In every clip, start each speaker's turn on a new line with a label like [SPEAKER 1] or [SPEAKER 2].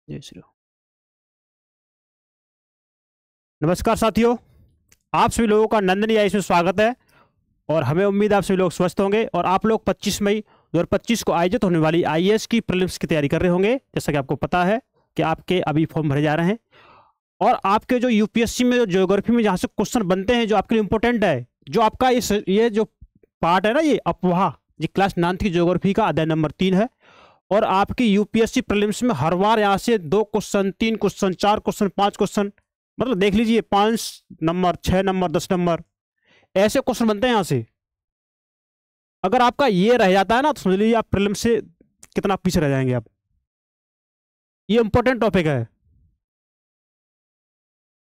[SPEAKER 1] जय श्री राम। नमस्कार साथियों, आप सभी लोगों का नंदनी आईएएस में स्वागत है। और हमें उम्मीद है आप सभी लोग स्वस्थ होंगे और आप लोग 25 मई 2025 को आयोजित होने वाली आईएएस की प्रीलिम्स की तैयारी कर रहे होंगे। जैसा कि आपको पता है कि आपके अभी फॉर्म भरे जा रहे हैं और आपके जो यूपीएससी में जो ज्योग्राफी में जहाँ से क्वेश्चन बनते हैं जो आपके लिए इंपॉर्टेंट है, जो आपका ये जो पार्ट है ना, ये अफवाह, ये क्लास 9th की ज्योग्राफी का अध्याय नंबर 3 है। और आपकी यूपीएससी प्रीलिम्स में हर बार यहाँ से 2 क्वेश्चन, 3 क्वेश्चन, 4 क्वेश्चन, 5 क्वेश्चन, मतलब देख लीजिए 5 नंबर, 6 नंबर, 10 नंबर ऐसे क्वेश्चन बनते हैं यहाँ से। अगर आपका ये रह जाता है ना तो समझ लीजिए आप प्रीलिम्स से कितना पीछे रह जाएंगे आप। ये इंपॉर्टेंट टॉपिक है,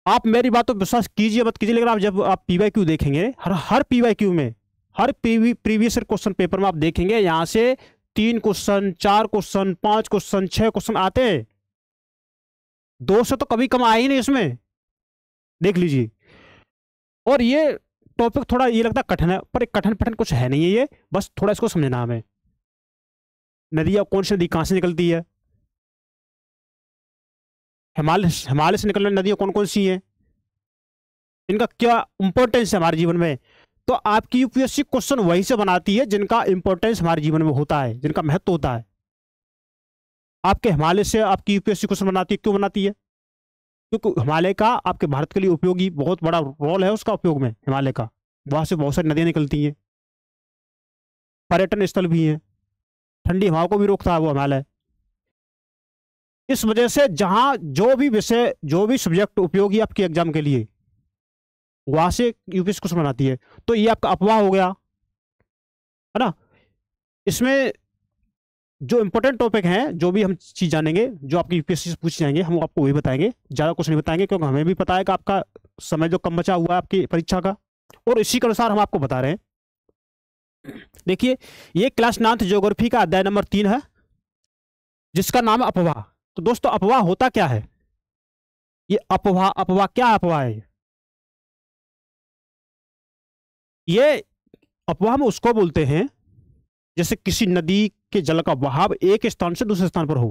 [SPEAKER 1] आप मेरी बात तो विश्वास कीजिए मत कीजिए, लेकिन आप जब आप पीवाईक्यू देखेंगे, हर पीवाईक्यू में, हर प्रीवियस क्वेश्चन पेपर में आप देखेंगे यहाँ से 3 क्वेश्चन, 4 क्वेश्चन, 5 क्वेश्चन, 6 क्वेश्चन आते हैं। 2 से तो कभी कम आए ही नहीं इसमें, देख लीजिए। और ये टॉपिक थोड़ा ये लगता है कठिन है, पर कठिन पठन कुछ है नहीं है, ये बस थोड़ा इसको समझना हमें। नदियाँ, कौन सी नदी कहाँ से निकलती है, हिमालय से निकलने नदियाँ कौन कौन सी हैं, इनका क्या इंपॉर्टेंस है हमारे जीवन में। तो आपकी यूपीएससी क्वेश्चन वही से बनाती है जिनका इंपॉर्टेंस हमारे जीवन में होता है, जिनका महत्व होता है। आपके हिमालय से आपकी यूपीएससी क्वेश्चन बनाती है, क्यों बनाती है? क्योंकि हिमालय का आपके भारत के लिए उपयोगी बहुत बड़ा रोल है उसका उपयोग में। हिमालय का वहां से बहुत सारी नदियां निकलती हैं, पर्यटन स्थल भी हैं, ठंडी हवाओं को भी रोकता है वो हिमालय। इस वजह से जहां जो भी विषय, जो भी सब्जेक्ट उपयोगी आपके एग्जाम के लिए, वहां से यूपीएससी क्वेश्चन बनाती है। तो ये आपका अफवाह हो गया है ना। इसमें जो इंपॉर्टेंट टॉपिक हैं, जो भी हम चीज जानेंगे, जो आपकी यूपीएससी से पूछ जाएंगे, हम आपको वही बताएंगे, ज्यादा कुछ नहीं बताएंगे, क्योंकि हमें भी पता है कि आपका समय जो कम बचा हुआ है आपकी परीक्षा का, और इसी के अनुसार हम आपको बता रहे हैं। देखिए, ये क्लास 9th ज्योग्राफी का अध्याय नंबर 3 है, जिसका नाम है अफवाह। तो दोस्तों, अफवाह होता क्या है? ये अफवाह क्या अफवाह है? ये अफवाह में उसको बोलते हैं जैसे किसी नदी के जल का बहाव एक स्थान से दूसरे स्थान पर हो,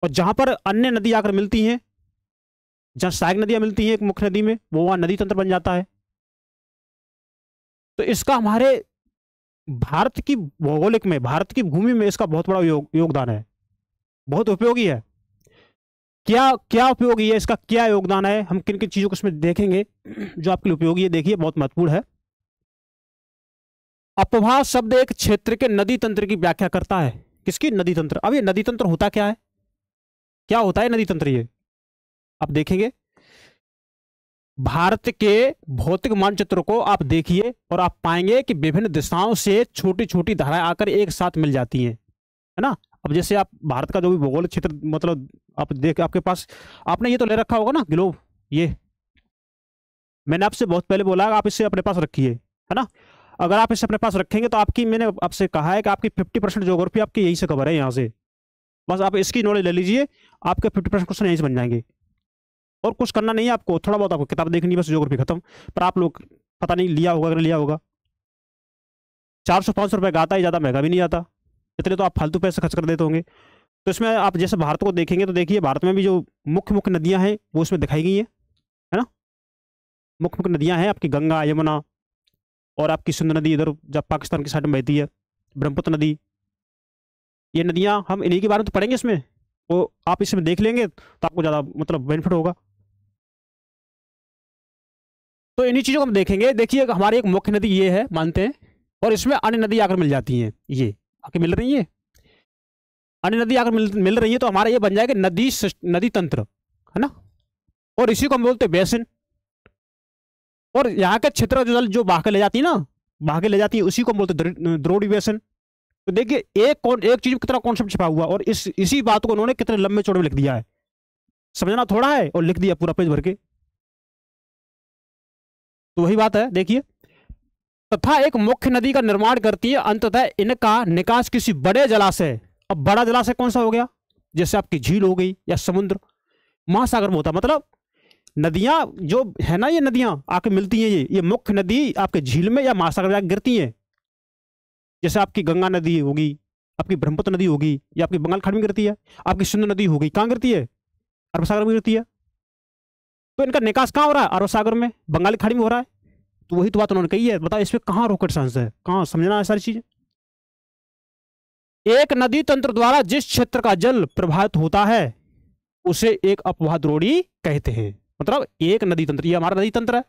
[SPEAKER 1] और जहां पर अन्य नदी आकर मिलती हैं, जहां सहायक नदियां मिलती हैं एक मुख्य नदी में, वो वहां नदी तंत्र बन जाता है। तो इसका हमारे भारत की भौगोलिक में, भारत की भूमि में इसका बहुत बड़ा योगदान है, बहुत उपयोगी है। क्या क्या उपयोगी है, इसका क्या योगदान है, हम किन किन चीजों को इसमें देखेंगे जो आपके लिए उपयोगी है। देखिए, बहुत महत्वपूर्ण है। अफवाह शब्द एक क्षेत्र के नदी तंत्र की व्याख्या करता है। किसकी? नदी तंत्र। अब ये नदी तंत्र होता क्या है, क्या होता है नदी तंत्र? ये आप देखेंगे, भारत के भौतिक मानचित्र को आप देखिए और आप पाएंगे कि विभिन्न दिशाओं से छोटी छोटी धाराएं आकर एक साथ मिल जाती हैं, है ना। अब जैसे आप भारत का जो भी भौगोलिक क्षेत्र, मतलब आप देख, आपके पास आपने ये तो ले रखा होगा ना ग्लोब, ये मैंने आपसे बहुत पहले बोला, आप इसे अपने पास रखिए, है ना। अगर आप इसे अपने पास रखेंगे तो आपकी, मैंने आपसे कहा है कि आपकी 50% ज्योग्राफी आपकी यहीं से कवर है, यहाँ से। बस आप इसकी नॉलेज ले लीजिए, आपके 50% क्वेश्चन यहीं से बन जाएंगे। और कुछ करना नहीं है आपको, थोड़ा बहुत आपको किताब देखनी, बस ज्योग्राफी खत्म। पर आप लोग पता नहीं लिया होगा, अगर लिया होगा 400-500 रुपये का आता है, ज़्यादा महंगा भी नहीं आता, इतने तो आप फालतू पैसे खर्च कर देते होंगे। तो इसमें आप जैसे भारत को देखेंगे तो देखिए, भारत में भी जो मुख्य मुख्य नदियां हैं वो इसमें दिखाई गई हैं, है ना। मुख्य मुख्य नदियां हैं आपकी गंगा, यमुना, और आपकी सिंधु नदी इधर जब पाकिस्तान की साइड में बहती है, ब्रह्मपुत्र नदी। ये नदियां हम इन्हीं के बारे में तो पढ़ेंगे इसमें, तो आप इसमें देख लेंगे तो आपको ज़्यादा मतलब बेनिफिट होगा। तो इन्हीं चीज़ों को हम देखेंगे। देखिए, हमारी एक मुख्य नदी ये है मानते हैं, और इसमें अन्य नदी आकर मिल जाती हैं, ये आके मिल रही है, अन्य नदी आकर मिल रही है, तो हमारा ये बन जाएगा नदी तंत्र, है ना। और इसी को हम बोलते हैं बेसिन। और यहाँ के क्षेत्र जो जल जो बहा के ले जाती है ना, बहा के ले जाती है, उसी को हम बोलते हैं द्रोणी बेसिन। तो देखिए, एक चीज में कितना कॉन्सेप्ट छिपा हुआ, और इसी बात को उन्होंने कितने लंबे चौड़े में लिख दिया है। समझना थोड़ा है और लिख दिया पूरा पेज भर के। तो वही बात है, देखिए, तथा एक मुख्य नदी का निर्माण करती है, अंततः इनका निकास किसी बड़े जलाशय। अब बड़ा जलाशय कौन सा हो गया? जैसे आपकी झील हो गई, या समुद्र, महासागर में होता, मतलब नदियां जो है ना, ये नदियां आके मिलती हैं, ये मुख्य नदी आपके झील में या महासागर में गिरती हैं। जैसे आपकी गंगा नदी होगी, आपकी ब्रह्मपुत्र नदी होगी, या आपकी बंगाल खाड़ी में गिरती है, आपकी सिंधु नदी होगी, कहाँ गिरती है? अरब सागर में गिरती है। तो इनका निकास कहाँ हो रहा है? अरब सागर में, बंगाल खाड़ी में हो रहा है। तो वही तो बात उन्होंने कही है। बताओ इसमें कहाँ रॉकेट साइंस है, कहाँ समझना है सारी चीजें। एक नदी तंत्र द्वारा जिस क्षेत्र का जल प्रभावित होता है उसे एक अपवाह द्रोणी कहते हैं। मतलब एक नदी तंत्र, ये हमारा नदी तंत्र है,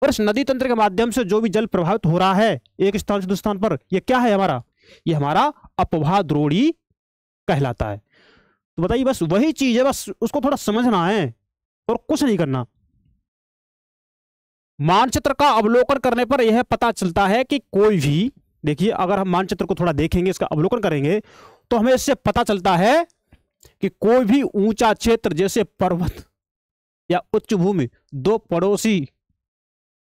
[SPEAKER 1] और इस नदी तंत्र के माध्यम से जो भी जल प्रभावित हो रहा है एक स्थान से दूसरे स्थान पर, ये क्या है हमारा? ये हमारा अपवाह द्रोणी कहलाता है। तो बताइए, बस वही चीज है, बस उसको थोड़ा समझना है और कुछ नहीं करना। मानचित्र का अवलोकन करने पर यह पता चलता है कि कोई भी, देखिए अगर हम मानचित्र को थोड़ा देखेंगे, इसका अवलोकन करेंगे, तो हमें इससे पता चलता है कि कोई भी ऊंचा क्षेत्र जैसे पर्वत या उच्च भूमि दो पड़ोसी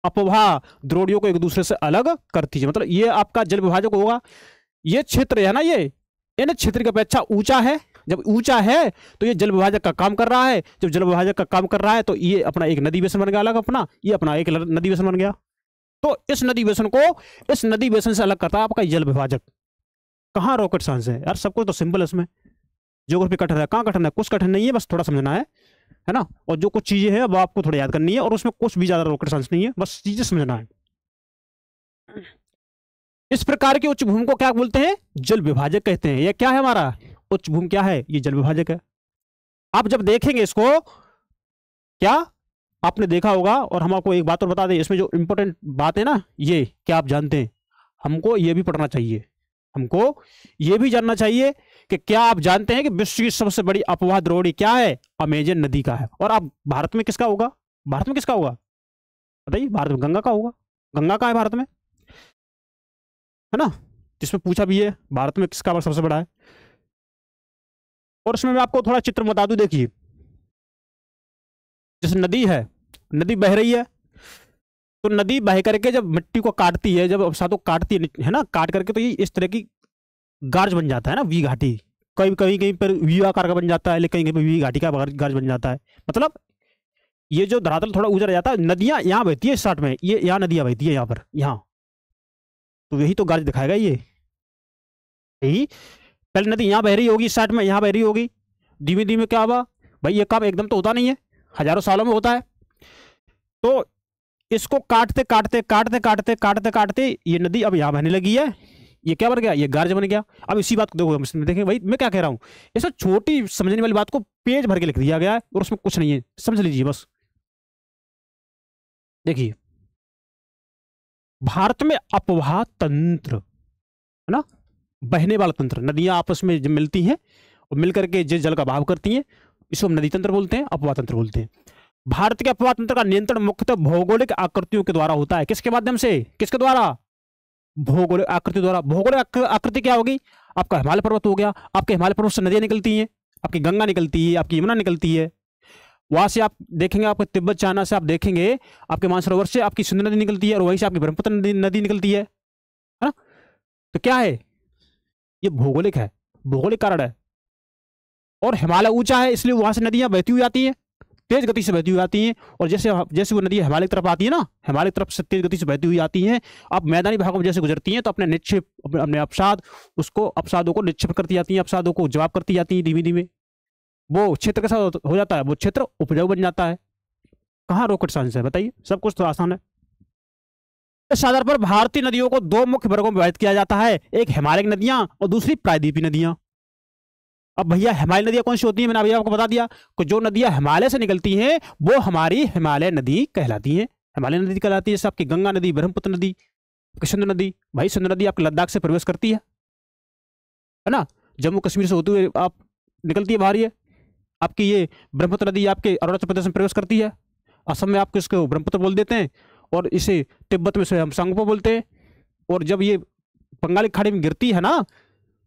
[SPEAKER 1] अपवाह द्रोणियों को एक दूसरे से अलग करती है। मतलब ये आपका जल विभाजक होगा। ये क्षेत्र है ना, ये इन क्षेत्र की अपेक्षा ऊंचा है। जब ऊंचा है तो ये जल विभाजक का काम कर रहा है। जब जल विभाजक का काम कर रहा है तो ये अपना एक नदी बेसन बन गया अलग, अपना ये अपना एक नदी बेसन बन गया। तो इस नदी बेसन को इस नदी बेसन से अलग करता है आपका जल विभाजक। कहाँ रॉकेट साइंस है यार, सब कुछ तो सिंपल है इसमें। ज्योग्राफी कठिन है, कहाँ कठिन है? कुछ कठिन नहीं है, बस थोड़ा समझना है ना। और जो कुछ चीजें हैं वो आपको थोड़ा याद करनी है, और उसमें कुछ भी ज्यादा रॉकेट साइंस नहीं है, बस चीजें समझना है। इस प्रकार की उच्च भूमि को क्या बोलते हैं? जल विभाजक कहते हैं। ये क्या है हमारा उच्च भूमि? क्या है? ये जल विभाजक है। आप जब देखेंगे इसको, क्या आपने देखा होगा, और हम आपको एक बात और बता दें, इसमें जो इंपॉर्टेंट बात है ना, ये क्या आप जानते हैं? हमको ये भी पढ़ना चाहिए, हमको ये भी जानना चाहिए कि क्या आप जानते हैं कि विश्व की सबसे बड़ी अपवाह द्रोणी क्या है? अमेजन नदी का है। और आप भारत में किसका होगा? भारत में किसका होगा बताइए? भारत में गंगा का होगा। गंगा का है भारत में, है ना। जिसमें पूछा भी है भारत में किसका सबसे बड़ा है। और इसमें मैं आपको थोड़ा चित्र बता दूं, देखिए जैसे नदी है, नदी बह रही है, तो नदी बह करके जब मिट्टी को काटती है, जब अवसादों को काटती है ना, काट करके तो ये इस तरह की गार्ज बन जाता है ना, वी घाटी। कहीं कहीं कहीं पर वी आकार का बन जाता है, लेकिन कहीं कहीं पर वी घाटी का गार्ज बन जाता है। मतलब ये जो धरातल थोड़ा ऊंचा जाता है, नदियां यहाँ बहती है स्टार्ट में, ये यहाँ नदियां बहती है यहाँ पर, यहाँ, तो यही तो गार्ज दिखाएगा ये। यही पहले नदी यहाँ बह रही होगी, स्टार्ट में यहाँ बह रही होगी, धीमे धीमे क्या हुआ भाई, ये काम एकदम तो होता नहीं है, हजारों सालों में होता है। तो इसको काटते काटते काटते काटते काटते काटते ये नदी अब यहाँ बहने लगी है, ये क्या बन गया? ये गार्ज बन गया। अब इसी बात को देखो, देखें भाई मैं क्या कह रहा हूँ, ऐसा छोटी समझने वाली बात को पेज भर के लिख दिया गया है, और उसमें कुछ नहीं है, समझ लीजिए बस। देखिए भारत में अपवाह तंत्र है ना, बहने वाला तंत्र, नदियां आपस में जब मिलती हैं और मिलकर के जिस जल का बहाव करती हैं, इसको हम नदी तंत्र बोलते हैं, अपवाह तंत्र बोलते हैं। भारत के अपवाह तंत्र का नियंत्रण मुख्यतः भौगोलिक आकृतियों के द्वारा होता है। किसके माध्यम से? किसके द्वारा? भौगोलिक आकृति द्वारा। भौगोलिक आकृति क्या होगी? आपका हिमालय पर्वत हो गया, आपके हिमालय पर्वत से नदियां निकलती हैं, आपकी गंगा निकलती है, आपकी यमुना निकलती है, वहां से आप देखेंगे आपके तिब्बत चाइना से आप देखेंगे आपके मानसरोवर से आपकी सिंधु नदी निकलती है, और वहीं से आपकी ब्रह्मपुत्र नदी निकलती है ना। तो क्या है? ये भौगोलिक है, भौगोलिक कारण है। और हिमालय ऊंचा है, इसलिए वहां से नदियां बहती हुई आती हैं, तेज गति से बहती हुई आती हैं। और जैसे जैसे वो नदी हिमालय की तरफ आती है ना, हिमालय की तरफ से तेज गति से बहती हुई आती हैं, अब मैदानी भागों में जैसे गुजरती हैं तो अपने निक्षेप, अपने अपसाद, उसको अपसादों को निक्षेप करती जाती हैं, अपसादों को जवाब करती जाती हैं धीमे धीमे। वो क्षेत्र कैसा हो जाता है? वो क्षेत्र उपजाऊ बन जाता है। कहाँ रॉकेट साइंस है बताइए, सब कुछ तो आसान है। इस आधार पर भारतीय नदियों को दो मुख्य वर्गों में विभाजित किया जाता है, एक हिमालयी नदियां और दूसरी प्रायद्वीपीय नदियां। अब भैया हिमालय नदियां कौन सी होती हैं? मैंने अभी आपको बता दिया कि जो नदियां हिमालय से निकलती हैं वो हमारी हिमालय नदी कहलाती हैं, हिमालय नदी कहलाती है। जैसे आपकी गंगा नदी, ब्रह्मपुत्र नदी, सिंधु नदी, भाई सिंधु नदी आपके लद्दाख से प्रवेश करती है ना, जम्मू कश्मीर से होते हुए आप निकलती है बाहर। ये आपकी ये ब्रह्मपुत्र नदी आपके अरुणाचल प्रदेश में प्रवेश करती है, असम में आप इसको ब्रह्मपुत्र बोल देते हैं, और इसे तिब्बत में से हम सांगपो बोलते हैं। और जब ये बंगाली खाड़ी में गिरती है ना,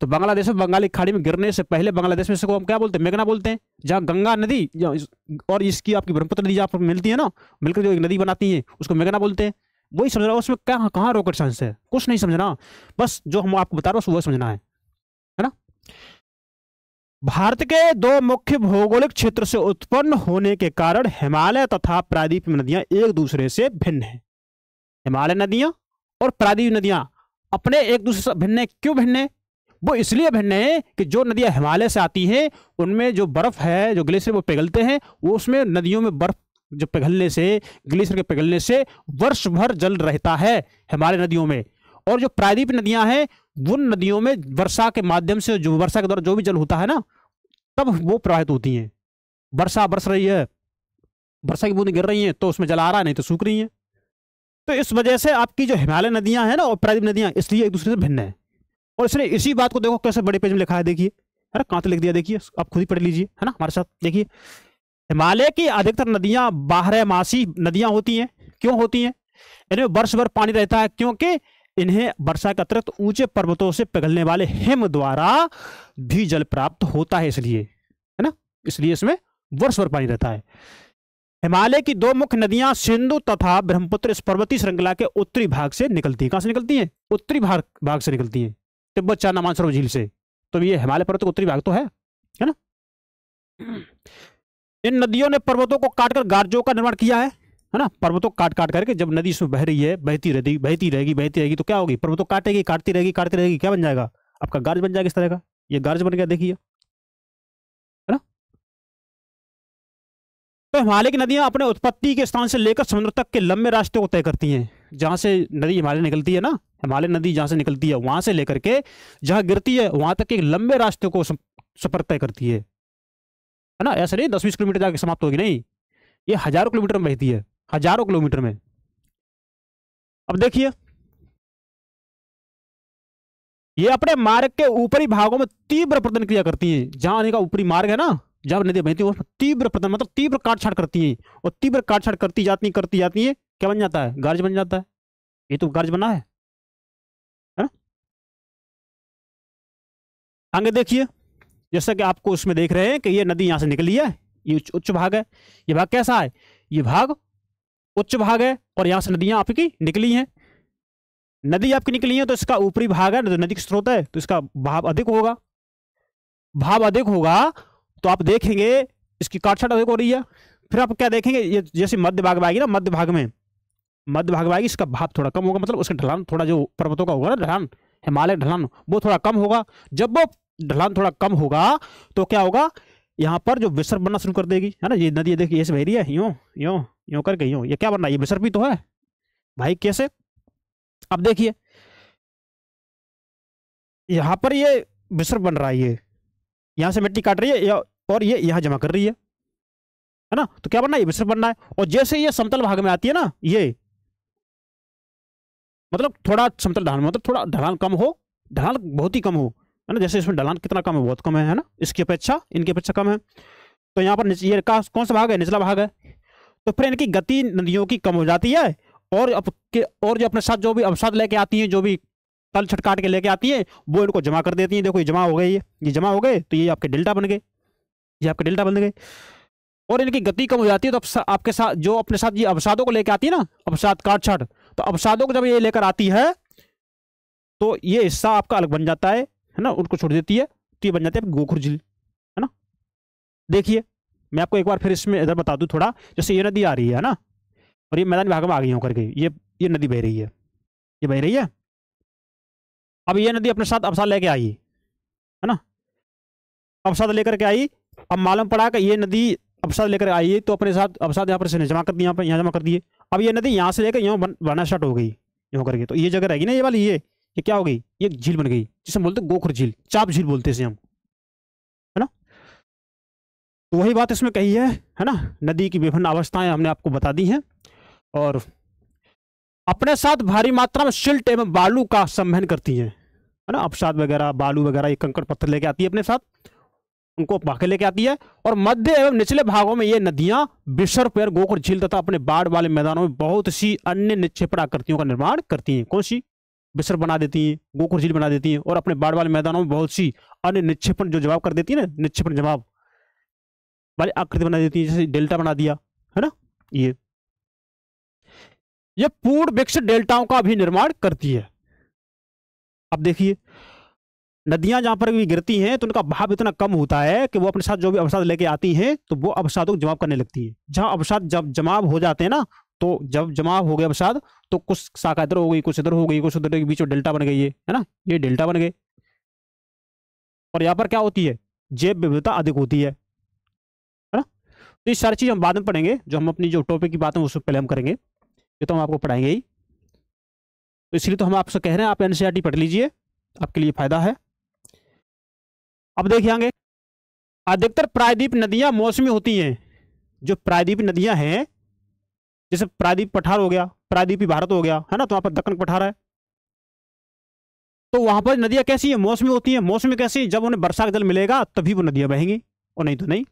[SPEAKER 1] तो बांग्लादेश में बंगाली खाड़ी में गिरने से पहले बांग्लादेश में इसको हम क्या बोलते हैं? मेघना बोलते हैं। जहाँ गंगा नदी और इसकी आपकी ब्रह्मपुत्र नदी जहाँ पर मिलती है ना, मिलकर जो एक नदी बनाती है उसको मेघना बोलते हैं। वही समझ रहा हूँ, उसमें क्या कहाँ रॉकेट साइंस है? कुछ नहीं समझना, बस जो हम आपको बता रहे हैं वो समझना है ना। भारत के दो मुख्य भौगोलिक क्षेत्र से उत्पन्न होने के कारण हिमालय तथा प्रायद्वीपीय नदियां एक दूसरे से भिन्न हैं। हिमालय नदियां और प्रायद्वीपीय नदियां अपने एक दूसरे से भिन्न है। क्यों भिन्न है? वो इसलिए भिन्न है कि जो नदियां हिमालय से आती हैं उनमें जो बर्फ है, जो ग्लेशियर वो पिघलते हैं, वो उसमें नदियों में बर्फ जो पिघलने से, ग्लेशियर के पिघलने से वर्ष भर जल रहता है हिमालय नदियों में। और जो प्रायद्वीप नदियां हैं उन नदियों में वर्षा के माध्यम से, जो वर्षा के दौरान जो भी जल होता है ना, तब वो प्रवाहित होती हैं। वर्षा बरस रही है, वर्षा की बूंदें गिर रही हैं तो उसमें जल आ रहा है, नहीं तो सूख रही हैं। तो इस वजह से आपकी जो हिमालय नदियां हैं ना और प्रायद्वीप नदियां, इसलिए एक दूसरे से भिन्न है। और इसने इसी बात को देखो कैसे बड़े पेज में लिखा है, देखिए, है ना, कहां तक लिख दिया, देखिए, आप खुद ही पढ़ लीजिए, है ना, हमारे साथ देखिए। हिमालय की अधिकतर नदियां बारहमासी नदियां होती हैं। क्यों होती हैं? इनमें वर्ष भर पानी रहता है, क्योंकि इन्हें वर्षा के अतिरिक्त ऊंचे पर्वतों से पिघलने वाले हिम द्वारा भी जल प्राप्त होता है, इसलिए, है ना, इसलिए इसमें वर्ष भर पानी रहता है। हिमालय की दो मुख्य नदियां सिंधु तथा ब्रह्मपुत्र इस पर्वतीय श्रृंखला के उत्तरी भाग से निकलती है। कहां से निकलती हैं? उत्तरी भाग से निकलती हैं, तिब्बत चार मानसरोवर झील से। तो ये हिमालय पर्वत का उत्तरी भाग तो है ना। इन नदियों ने पर्वतों को काटकर गार्जों का निर्माण किया है ना। पर्वतों को काट काट करके जब नदी इसमें बह रही है, बहती रहेगी तो क्या होगी? पर्वतों काटेगी, काटती रहेगी, क्या बन जाएगा? आपका गार्ज बन जाएगा इस तरह का। ये गार्ज बन गया, देखिए, है ना। तो हिमालय की नदियां अपने उत्पत्ति के स्थान से लेकर समुद्र तक के लंबे रास्ते को तय करती हैं। जहां से नदी हिमालय निकलती है ना, हिमालय नदी जहां से निकलती है वहां से लेकर के जहां गिरती है वहां तक के लंबे रास्ते को सफर तय करती है ना। ऐसा नहीं 10-20 किलोमीटर जाके समाप्त होगी, नहीं, ये हजारों किलोमीटर में बहती है, हजारों किलोमीटर में। अब देखिए, ये अपने मार्ग के ऊपरी भागों में तीव्र प्रदन क्रिया करती हैं। जहां आने का ऊपरी मार्ग है ना, जहां नदी बहती है उसमें तीव्र प्रदन मतलब तीव्र काटछाट करती हैं, और तीव्र काटछाट करती जाती है, क्या बन जाता है? गार्ज बन जाता है। ये तो गार्ज बना है ना। आगे देखिए, जैसा कि आपको उसमें देख रहे हैं कि ये नदी यहां से निकली है, ये उच्च भाग है। ये भाग कैसा है? ये भाग उच्च भाग है, और यहां से नदियां आपकी निकली हैं। नदी आपकी निकली है तो इसका ऊपरी भाग है, नदी का स्रोत है, तो इसका भाव अधिक होगा। भाव अधिक होगा तो आप देखेंगे इसकी काटछाट अधिक हो रही है। फिर आप क्या देखेंगे, ये जैसे मध्य भाग में आएगी ना, मध्य भाग में आएगी, इसका भाव थोड़ा कम होगा, मतलब उसका ढलान थोड़ा, जो पर्वतों का होगा ना ढलान, हिमालय ढलान, वो थोड़ा कम होगा। जब वो ढलान थोड़ा कम होगा तो क्या होगा, यहाँ पर जो विसर्प बनना शुरू कर देगी, है ना। ये नदी देखिए ऐसे बह रही है, यूं यूं यूं करके, यूं, ये क्या बन रहा है? ये विसर्प ही तो है भाई। कैसे? अब देखिए, यहां पर ये विसर्प बन रहा है, ये यहां से मिट्टी काट रही है और ये यहां जमा कर रही है ना। तो क्या बनना है? ये विसर्प बनना है। और जैसे ये समतल भाग में आती है ना, ये मतलब थोड़ा समतल ढलान, मतलब थोड़ा ढलान कम हो, ढलान बहुत ही कम हो, है ना। जैसे इसमें ढलान कितना कम है? बहुत कम है ना, इसकी अपेक्षा, इनकी अपेक्षा कम है। तो यहाँ पर ये कौन सा भाग है? निचला भाग है। तो फिर इनकी गति नदियों की कम हो जाती है, और जो अपने साथ जो भी अवसाद लेके आती हैं, जो भी तल छट काट के लेके आती है, वो इनको जमा कर देती हैं। देखो ये जमा हो गए, ये जमा हो गए, तो ये आपके डेल्टा बन गए, ये आपके डेल्टा बन गए। और इनकी गति कम हो जाती है तो आपके साथ जो अपने साथ ये अवसादों को लेकर आती है ना, अवसाद काट छाट, तो अवसादों को जब ये लेकर आती है तो ये हिस्सा आपका अलग बन जाता है ना, उनको छोड़ देती है, तो ये बन जाती है गोखुर झील, है ना। देखिए, मैं आपको एक बार फिर इसमें इधर बता दूं थोड़ा। जैसे ये नदी आ रही है ना, और ये मैदान भाग में आ गई होकर के, ये नदी बह रही है, ये बह रही है। अब ये नदी अपने साथ अवसाद लेके आई, है ना, अवसाद लेकर के आई। अब मालूम पड़ा कि ये नदी अवसाद लेकर आई है, तो अपने साथ अवसाद यहाँ पर से जमा कर दिए, यहाँ जमा कर दिए। अब ये नदी यहाँ से लेकर यहाँ बनना स्टार्ट हो गई, यूँ करके। तो ये जगह रहेगी ना, ये वाली, ये क्या हो गई? ये झील बन गई, जिसे बोलते गोखुर झील, चाप झील बोलते हैं इसे हम, है ना। तो वही बात इसमें कही है ना। नदी की विभिन्न अवस्थाएं हमने आपको बता दी हैं, और अपने साथ भारी मात्रा में सिल्ट एवं बालू का संवहन करती हैं, है ना। अवसाद वगैरह, बालू वगैरह, ये कंकड़ पत्थर लेके आती है अपने साथ, उनको भागे लेके आती है। और मध्य एवं निचले भागों में ये नदियां विसर्प, गोखुर झील तथा अपने बाढ़ वाले मैदानों में बहुत सी अन्य निक्षेपण आकृतियों का निर्माण करती हैं। कौन सी? विसर्प बना देती हैं, गोखुर झील बना देती हैं, और अपने बाढ़ वाले मैदानों में बहुत सी अन्य निक्षेपण, जो जवाब कर देती है ना, निक्षेपण जवाब वाली आकृति बना देती है, जैसे डेल्टा बना दिया, है ना। ये पूर्ण विकसित डेल्टाओं का भी निर्माण करती है। अब देखिए, नदियां जहां पर भी गिरती हैं तो उनका बहाव इतना कम होता है कि वो अपने साथ जो भी अवसाद लेके आती हैं तो वो अवसादों को जमाव करने लगती है। जहां अवसाद जब जमाव हो जाते हैं ना, तो जब जमाव हो गए अवसाद, तो कुछ शाखा इधर हो गई, कुछ इधर हो गई, कुछ उधर, बीच में डेल्टा बन गई, है ना, ये डेल्टा बन गए। और यहाँ पर क्या होती है, जैव विविधता अधिक होती है ना। तो ये सारी चीज हम बाद में पढ़ेंगे, जो हम अपनी जो टॉपिक की बात है उससे पहले हम करेंगे, ये तो हम आपको पढ़ाएंगे ही। तो इसलिए तो हम आपसे कह रहे हैं आप एनसीईआरटी पढ़ लीजिए, आपके लिए फायदा है। अब देखिए आगे, अधिकतर प्रायद्वीप नदियां मौसमी होती हैं। जो प्रायद्वीप नदियां हैं, जैसे प्रायद्वीप पठार हो गया, प्रायद्वीपी भारत हो गया, है ना, तो वहां पर दक्कन पठार है, तो वहां पर नदियां कैसी है, मौसमी होती हैं। मौसमी कैसी, जब उन्हें वर्षा का जल मिलेगा तभी वो नदियां बहेंगी, और नहीं तो नहीं,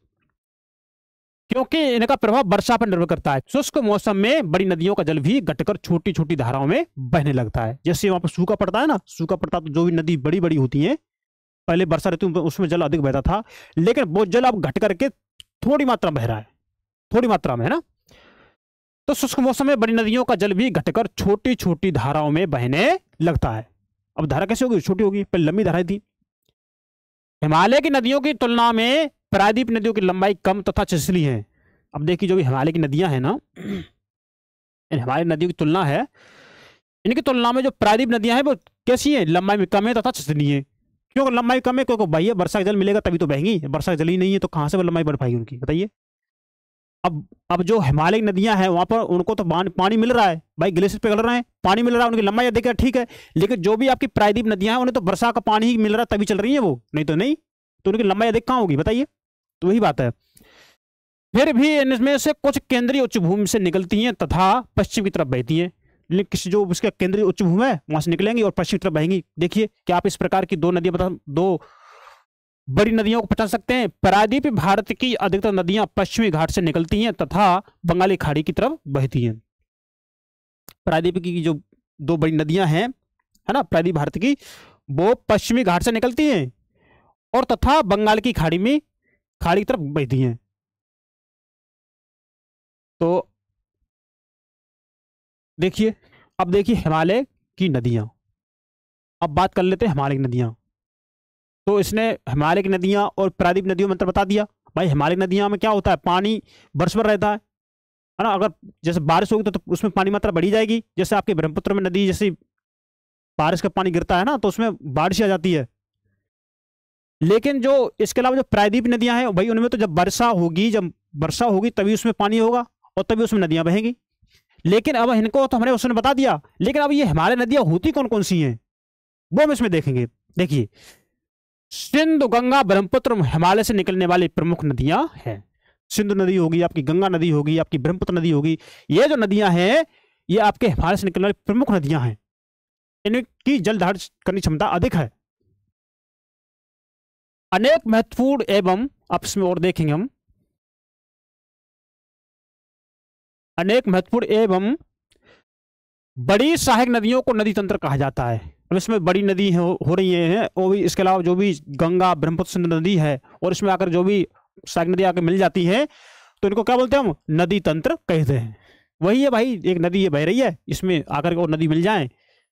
[SPEAKER 1] क्योंकि इनका प्रभाव वर्षा पर निर्भर करता है। शुष्क मौसम में बड़ी नदियों का जल भी घटकर छोटी छोटी धाराओं में बहने लगता है। जैसे वहां पर सूखा पड़ता है ना, सूखा पड़ता तो जो भी नदी बड़ी बड़ी होती है, पहले वर्षा ऋतु में उसमें जल अधिक बहता था, लेकिन वो जल अब घट करके थोड़ी मात्रा में बह रहा है, थोड़ी मात्रा में, है ना। तो शुष्क मौसम में बड़ी नदियों का जल भी घटकर छोटी छोटी धाराओं में बहने लगता है। अब धारा कैसे होगी, छोटी होगी, पहले लंबी धाराएं थी। हिमालय की नदियों की तुलना में प्रायद्वीप नदियों की लंबाई कम तथा छिछली है। अब देखिए, जो भी हिमालय की नदियां हैं ना, हिमालय नदियों की तुलना है, इनकी तुलना में जो प्रायद्वीप नदियां हैं वो कैसी है, लंबाई में कम है तथा छिछली है। क्यों लंबाई कम है, क्योंकि भैया वर्षा का जल मिलेगा तभी तो बहेंगी, वर्षा का जल ही नहीं है तो कहां से वो लंबाई बढ़ पाएगी उनकी, बताइए। अब जो हिमालय की नदियां हैं वहां पर उनको तो पानी मिल रहा है भाई, ग्लेशियर पिघल रहे हैं, पानी मिल रहा है, उनकी लंबाई अधिक है, ठीक है। लेकिन जो भी आपकी प्रायद्वीप नदियां हैं उन्हें तो वर्षा का पानी ही मिल रहा है तभी चल रही है वो, नहीं तो नहीं, तो उनकी लंबाई अधिक कहां होगी, बताइए। तो वही बात है। फिर भी इनमें से कुछ केंद्रीय उच्च भूमि से निकलती हैं तथा पश्चिम की तरफ बहती हैं। लेकिन किसी जो उसका केंद्रीय उच्च भूमि है वहां से निकलेंगी और पश्चिम की तरफ बहेंगी। देखिए क्या आप इस प्रकार की दो नदियां बता, दो बड़ी नदियों को पहचान सकते हैं। प्रायद्वीप भारत की अधिकतर नदियां पश्चिमी घाट से निकलती हैं तथा बंगाली खाड़ी की तरफ बहती हैं। प्रायद्वीप की जो दो बड़ी नदियां हैं, है ना, प्रायद्वीप भारत की, वो पश्चिमी घाट से निकलती हैं और तथा बंगाल की खाड़ी की तरफ बहती हैं। तो देखिए, अब देखिए हिमालय की नदियां, अब बात कर लेते हैं हिमालय की नदियां। तो इसने हिमालय की नदियां और प्रायद्वीप नदियों में अंतर बता दिया। भाई हिमालय नदियां में क्या होता है, पानी बरस भर रहता है ना। अगर जैसे बारिश होगी तो उसमें पानी मात्रा बढ़ी जाएगी। जैसे आपके ब्रह्मपुत्र में नदी, जैसे बारिश का पानी गिरता है ना तो उसमें बारिश आ जाती है। लेकिन जो इसके अलावा जो प्रायद्वीप नदियां हैं भाई, उनमें तो जब वर्षा होगी तभी उसमें पानी होगा और तभी उसमें नदियां बहेंगी। लेकिन अब इनको तो हमने उसने बता दिया, लेकिन अब ये हिमालय नदियां होती कौन कौन सी हैं वो हम इसमें देखेंगे। देखिए, सिंधु, गंगा, ब्रह्मपुत्र हिमालय से निकलने वाली प्रमुख नदियां हैं। सिंधु नदी होगी आपकी, गंगा नदी होगी आपकी, ब्रह्मपुत्र नदी होगी। ये जो नदियां हैं ये आपके हिमालय से निकलने वाली प्रमुख नदियां हैं। इनकी जल धारण करने की क्षमता अधिक है। अनेक महत्वपूर्ण एवं, अब इसमें और देखेंगे हम, अनेक महत्वपूर्ण एवं बड़ी सहायक नदियों को नदी तंत्र कहा जाता है। अब इसमें बड़ी नदी हो रही हैं, और भी इसके अलावा जो भी गंगा, ब्रह्मपुत्र, सिंधु नदी है और इसमें आकर जो भी सहायक नदी आकर मिल जाती है तो इनको क्या बोलते हैं हम, नदी तंत्र कहते हैं। वही है भाई, एक नदी ये बह रही है, इसमें आकर और नदी मिल जाए,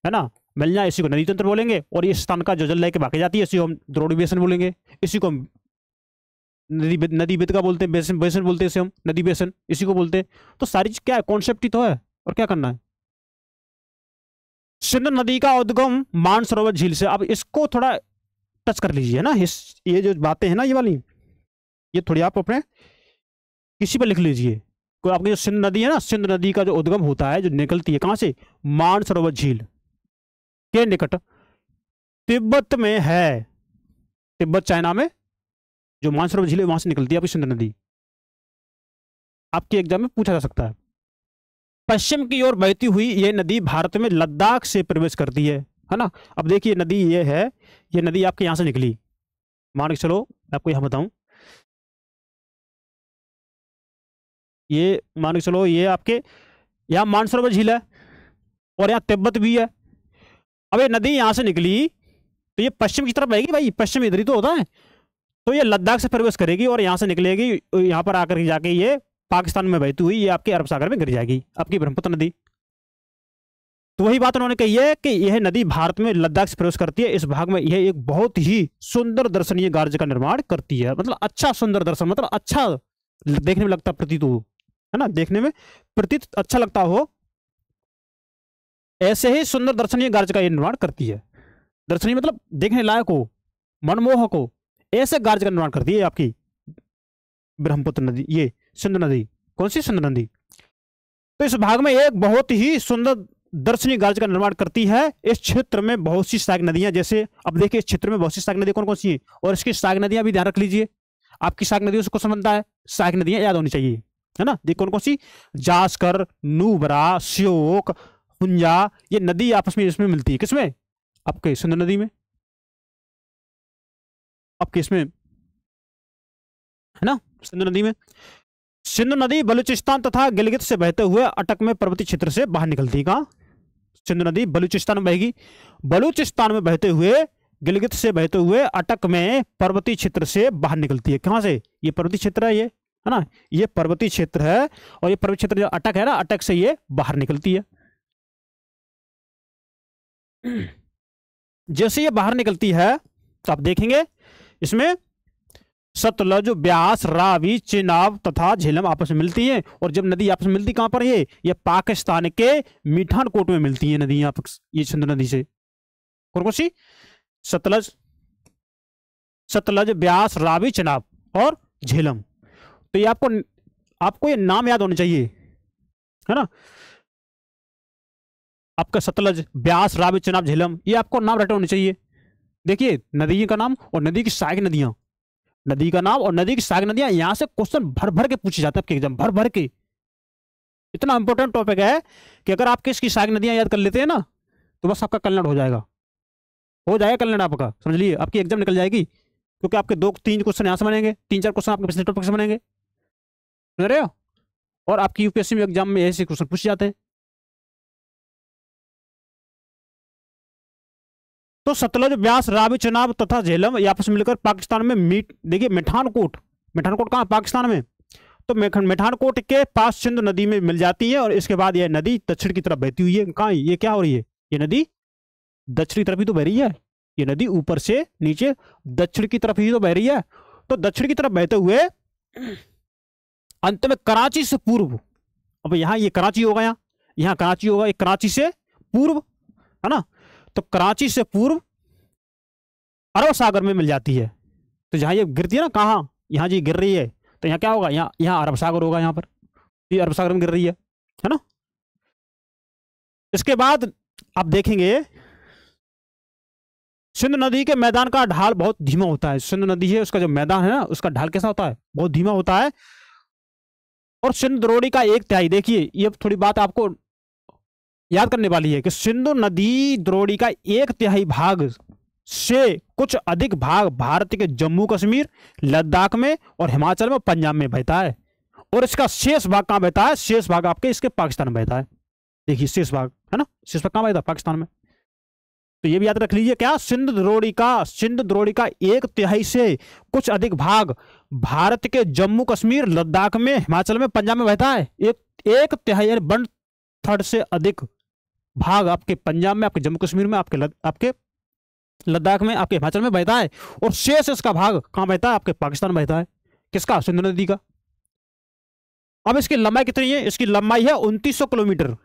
[SPEAKER 1] है ना, मिल जाए, इसी को नदी तंत्र बोलेंगे। और ये स्थान का जो जल लेके भाग जाती है इसी को हम द्रोणी बेसन बोलेंगे। इसी को हम नदी बेतका बोलते हैं, बेसन बेसन बोलते हैं इसे हम, नदी बेसन इसी को बोलते हैं। तो सारी चीज क्या है, कॉन्सेप्ट ही तो है, और क्या करना है। सिंधु नदी का उद्गम मानसरोवर झील से, अब इसको थोड़ा टच कर लीजिए ना, ये जो बातें हैं ना ये वाली, ये थोड़ी आप अपने किसी पर लिख लीजिए। कोई आपकी जो सिंधु नदी है ना, सिंधु नदी का जो उद्गम होता है, जो निकलती है कहां से, मानसरोवर झील के निकट तिब्बत में है। तिब्बत चाइना में जो मानसरोवर झील है वहां से निकलती है आपकी सिंधु नदी। आपके एग्जाम में पूछा जा सकता है। पश्चिम की ओर बहती हुई यह नदी भारत में लद्दाख से प्रवेश करती है ना। अब देखिए नदी ये है, ये नदी आपके यहां से निकली, मान के चलो आपको यहां बताऊं, ये मान के चलो ये आपके यहाँ मानसरोवर झील है और यहाँ तिब्बत भी है। अब ये नदी यहां से निकली तो ये पश्चिम की तरफ बहेगी भाई, पश्चिम इधर ही तो होता है, तो ये लद्दाख से प्रवेश करेगी और यहां से निकलेगी, यहां पर आकर जाके ये पाकिस्तान में बहती हुई ये आपके अरब सागर में गिर जाएगी, आपकी ब्रह्मपुत्र नदी। तो वही बात उन्होंने कही है कि यह नदी भारत में लद्दाख से प्रवेश करती है। इस भाग में यह एक बहुत ही सुंदर दर्शनीय गार्ज का निर्माण करती है। मतलब अच्छा सुंदर दर्शन, मतलब अच्छा देखने में लगता प्रतीत हो, है ना, देखने में प्रतीत अच्छा लगता हो, ऐसे ही सुंदर दर्शनीय गार्ज का यह निर्माण करती है। दर्शनीय मतलब देखने लायक हो, मनमोहक हो, ऐसे गार्ज का निर्माण करती है आपकी ब्रह्मपुत्र नदी, ये सिंधु नदी। कौन सी? सिंधु नदी। तो इस भाग में एक बहुत ही सुंदर दर्शनीय गार्ज का निर्माण करती है। इस क्षेत्र में बहुत सी सहायक नदियां, जैसे अब देखिए इस क्षेत्र में बहुत सी सहायक नदियां कौन कौन सी हैं, और इसकी सहायक नदियां भी ध्यान रख लीजिए। आपकी सहायक नदियों से क्वेश्चन बनता है, सहायक नदियां याद होनी चाहिए, है ना। देखिए कौन कौन सी, जास्कर, नूबरा, श्योक, हुंजा, ये नदी आपस में इसमें मिलती है। किसमें? आपके सिंधु नदी में, आपके इसमें, है ना, सिंधु नदी में। सिंधु नदी बलूचिस्तान तथा गिलगित से बहते हुए अटक में पर्वतीय क्षेत्र से बाहर निकलती है। कहाँ? सिंधु नदी बलूचिस्तान में बहेगी, बलूचिस्तान में बहते हुए, गिलगित से बहते हुए अटक में पर्वतीय क्षेत्र से बाहर निकलती है। कहां से? ये पर्वतीय क्षेत्र है, ये है ना, ये पर्वतीय क्षेत्र है, और ये पर्वतीय क्षेत्र जो अटक है ना, अटक से ये बाहर निकलती है। जैसे ये बाहर निकलती है तो आप देखेंगे इसमें सतलज, ब्यास, रावी, चेनाब तथा झेलम आपस में मिलती हैं। और जब नदी आपस में मिलती कहां पर? ये पाकिस्तान के मीठानकोट में मिलती है नदी, ये सिंधु नदी से। कौन कौन सी? सतलज, सतलज, ब्यास, रावी, चेनाब और झेलम। तो ये आपको ये नाम याद होने चाहिए, है ना। आपका सतलज, ब्यास, रावी, चेनाब, झेलम, ये आपको नाम रटे होने चाहिए। देखिए नदी का नाम और नदी की सहायक नदियां, नदी का नाम और नदी की सहायक नदियां, यहां से क्वेश्चन भर भर के पूछे जाते हैं आपके एग्जाम, भर भर के। इतना इंपॉर्टेंट टॉपिक है कि अगर आप इसकी सहायक नदियां याद कर लेते हैं ना, तो बस आपका कल्याण हो जाएगा, हो जाएगा कल्याण आपका, समझ लीजिए, आपकी एग्जाम निकल जाएगी। क्योंकि आपके 2-3 क्वेश्चन यहां से बनेंगे, 3-4 क्वेश्चन आपके पिछले टॉपिक से बनेंगे, समझ रहे हो। और आपकी यूपीएससी में एग्जाम में ऐसे क्वेश्चन पूछे जाते हैं। तो सतलज, ब्यास, रावी, चेनाब तथा झेलम ये आपस में मिलकर पाकिस्तान में देखिए मिठानकोट, मिठानकोट कहाँ? पाकिस्तान में। तो मिठानकोट के पास सिंधु नदी में मिल जाती है, और इसके बाद यह नदी दक्षिण की तरफ बहती हुई है। कहाँ? ये क्या हो रही है? ये नदी दक्षिण की तरफ ही तो बह रही है, ये नदी ऊपर से नीचे दक्षिण की तरफ ही तो बह रही है। तो दक्षिण की तरफ बहते हुए अंत में कराची से पूर्व, अब यहां ये कराची होगा, यहां कराची होगा, ये कराची से पूर्व, है ना। तो कराची से पूर्व अरब सागर में मिल जाती है। तो जहां ये गिरती है ना, कहां? यहां जी गिर रही है, तो यहाँ क्या होगा? यहाँ अरब सागर होगा, यहाँ पर ये अरब सागर में गिर रही है ना। इसके बाद आप देखेंगे सिंधु नदी के मैदान का ढाल बहुत धीमा होता है। सिंधु नदी है, उसका जो मैदान है ना, उसका ढाल कैसा होता है? बहुत धीमा होता है। और सिंधु द्रोणी का 1/3, देखिए ये थोड़ी बात आपको याद करने वाली है कि सिंधु नदी द्रोणी का 1/3 भाग से कुछ अधिक भाग भारत के जम्मू कश्मीर, लद्दाख में और हिमाचल में, पंजाब में बहता है। और इसका शेष भाग कहां बहता है? शेष भाग आपके इसके पाकिस्तान में बहता है। देखिए शेष भाग, है ना, शेष भाग कहां बहता है? पाकिस्तान में। तो ये भी याद रख लीजिए, क्या? सिंधु द्रोणी का 1/3 से कुछ अधिक भाग भारत के जम्मू कश्मीर, लद्दाख में, हिमाचल में, पंजाब में बहता है। 1/3 1/3 से अधिक भाग आपके पंजाब में, आपके जम्मू कश्मीर में, आपके लद्दाख में, आपके हिमाचल में बहता है। और शेष इसका भाग कहां बहता है? आपके पाकिस्तान में बहता है। किसका? सिंधु नदी का। अब इसकी लंबाई कितनी है? इसकी लंबाई है 2900 किलोमीटर,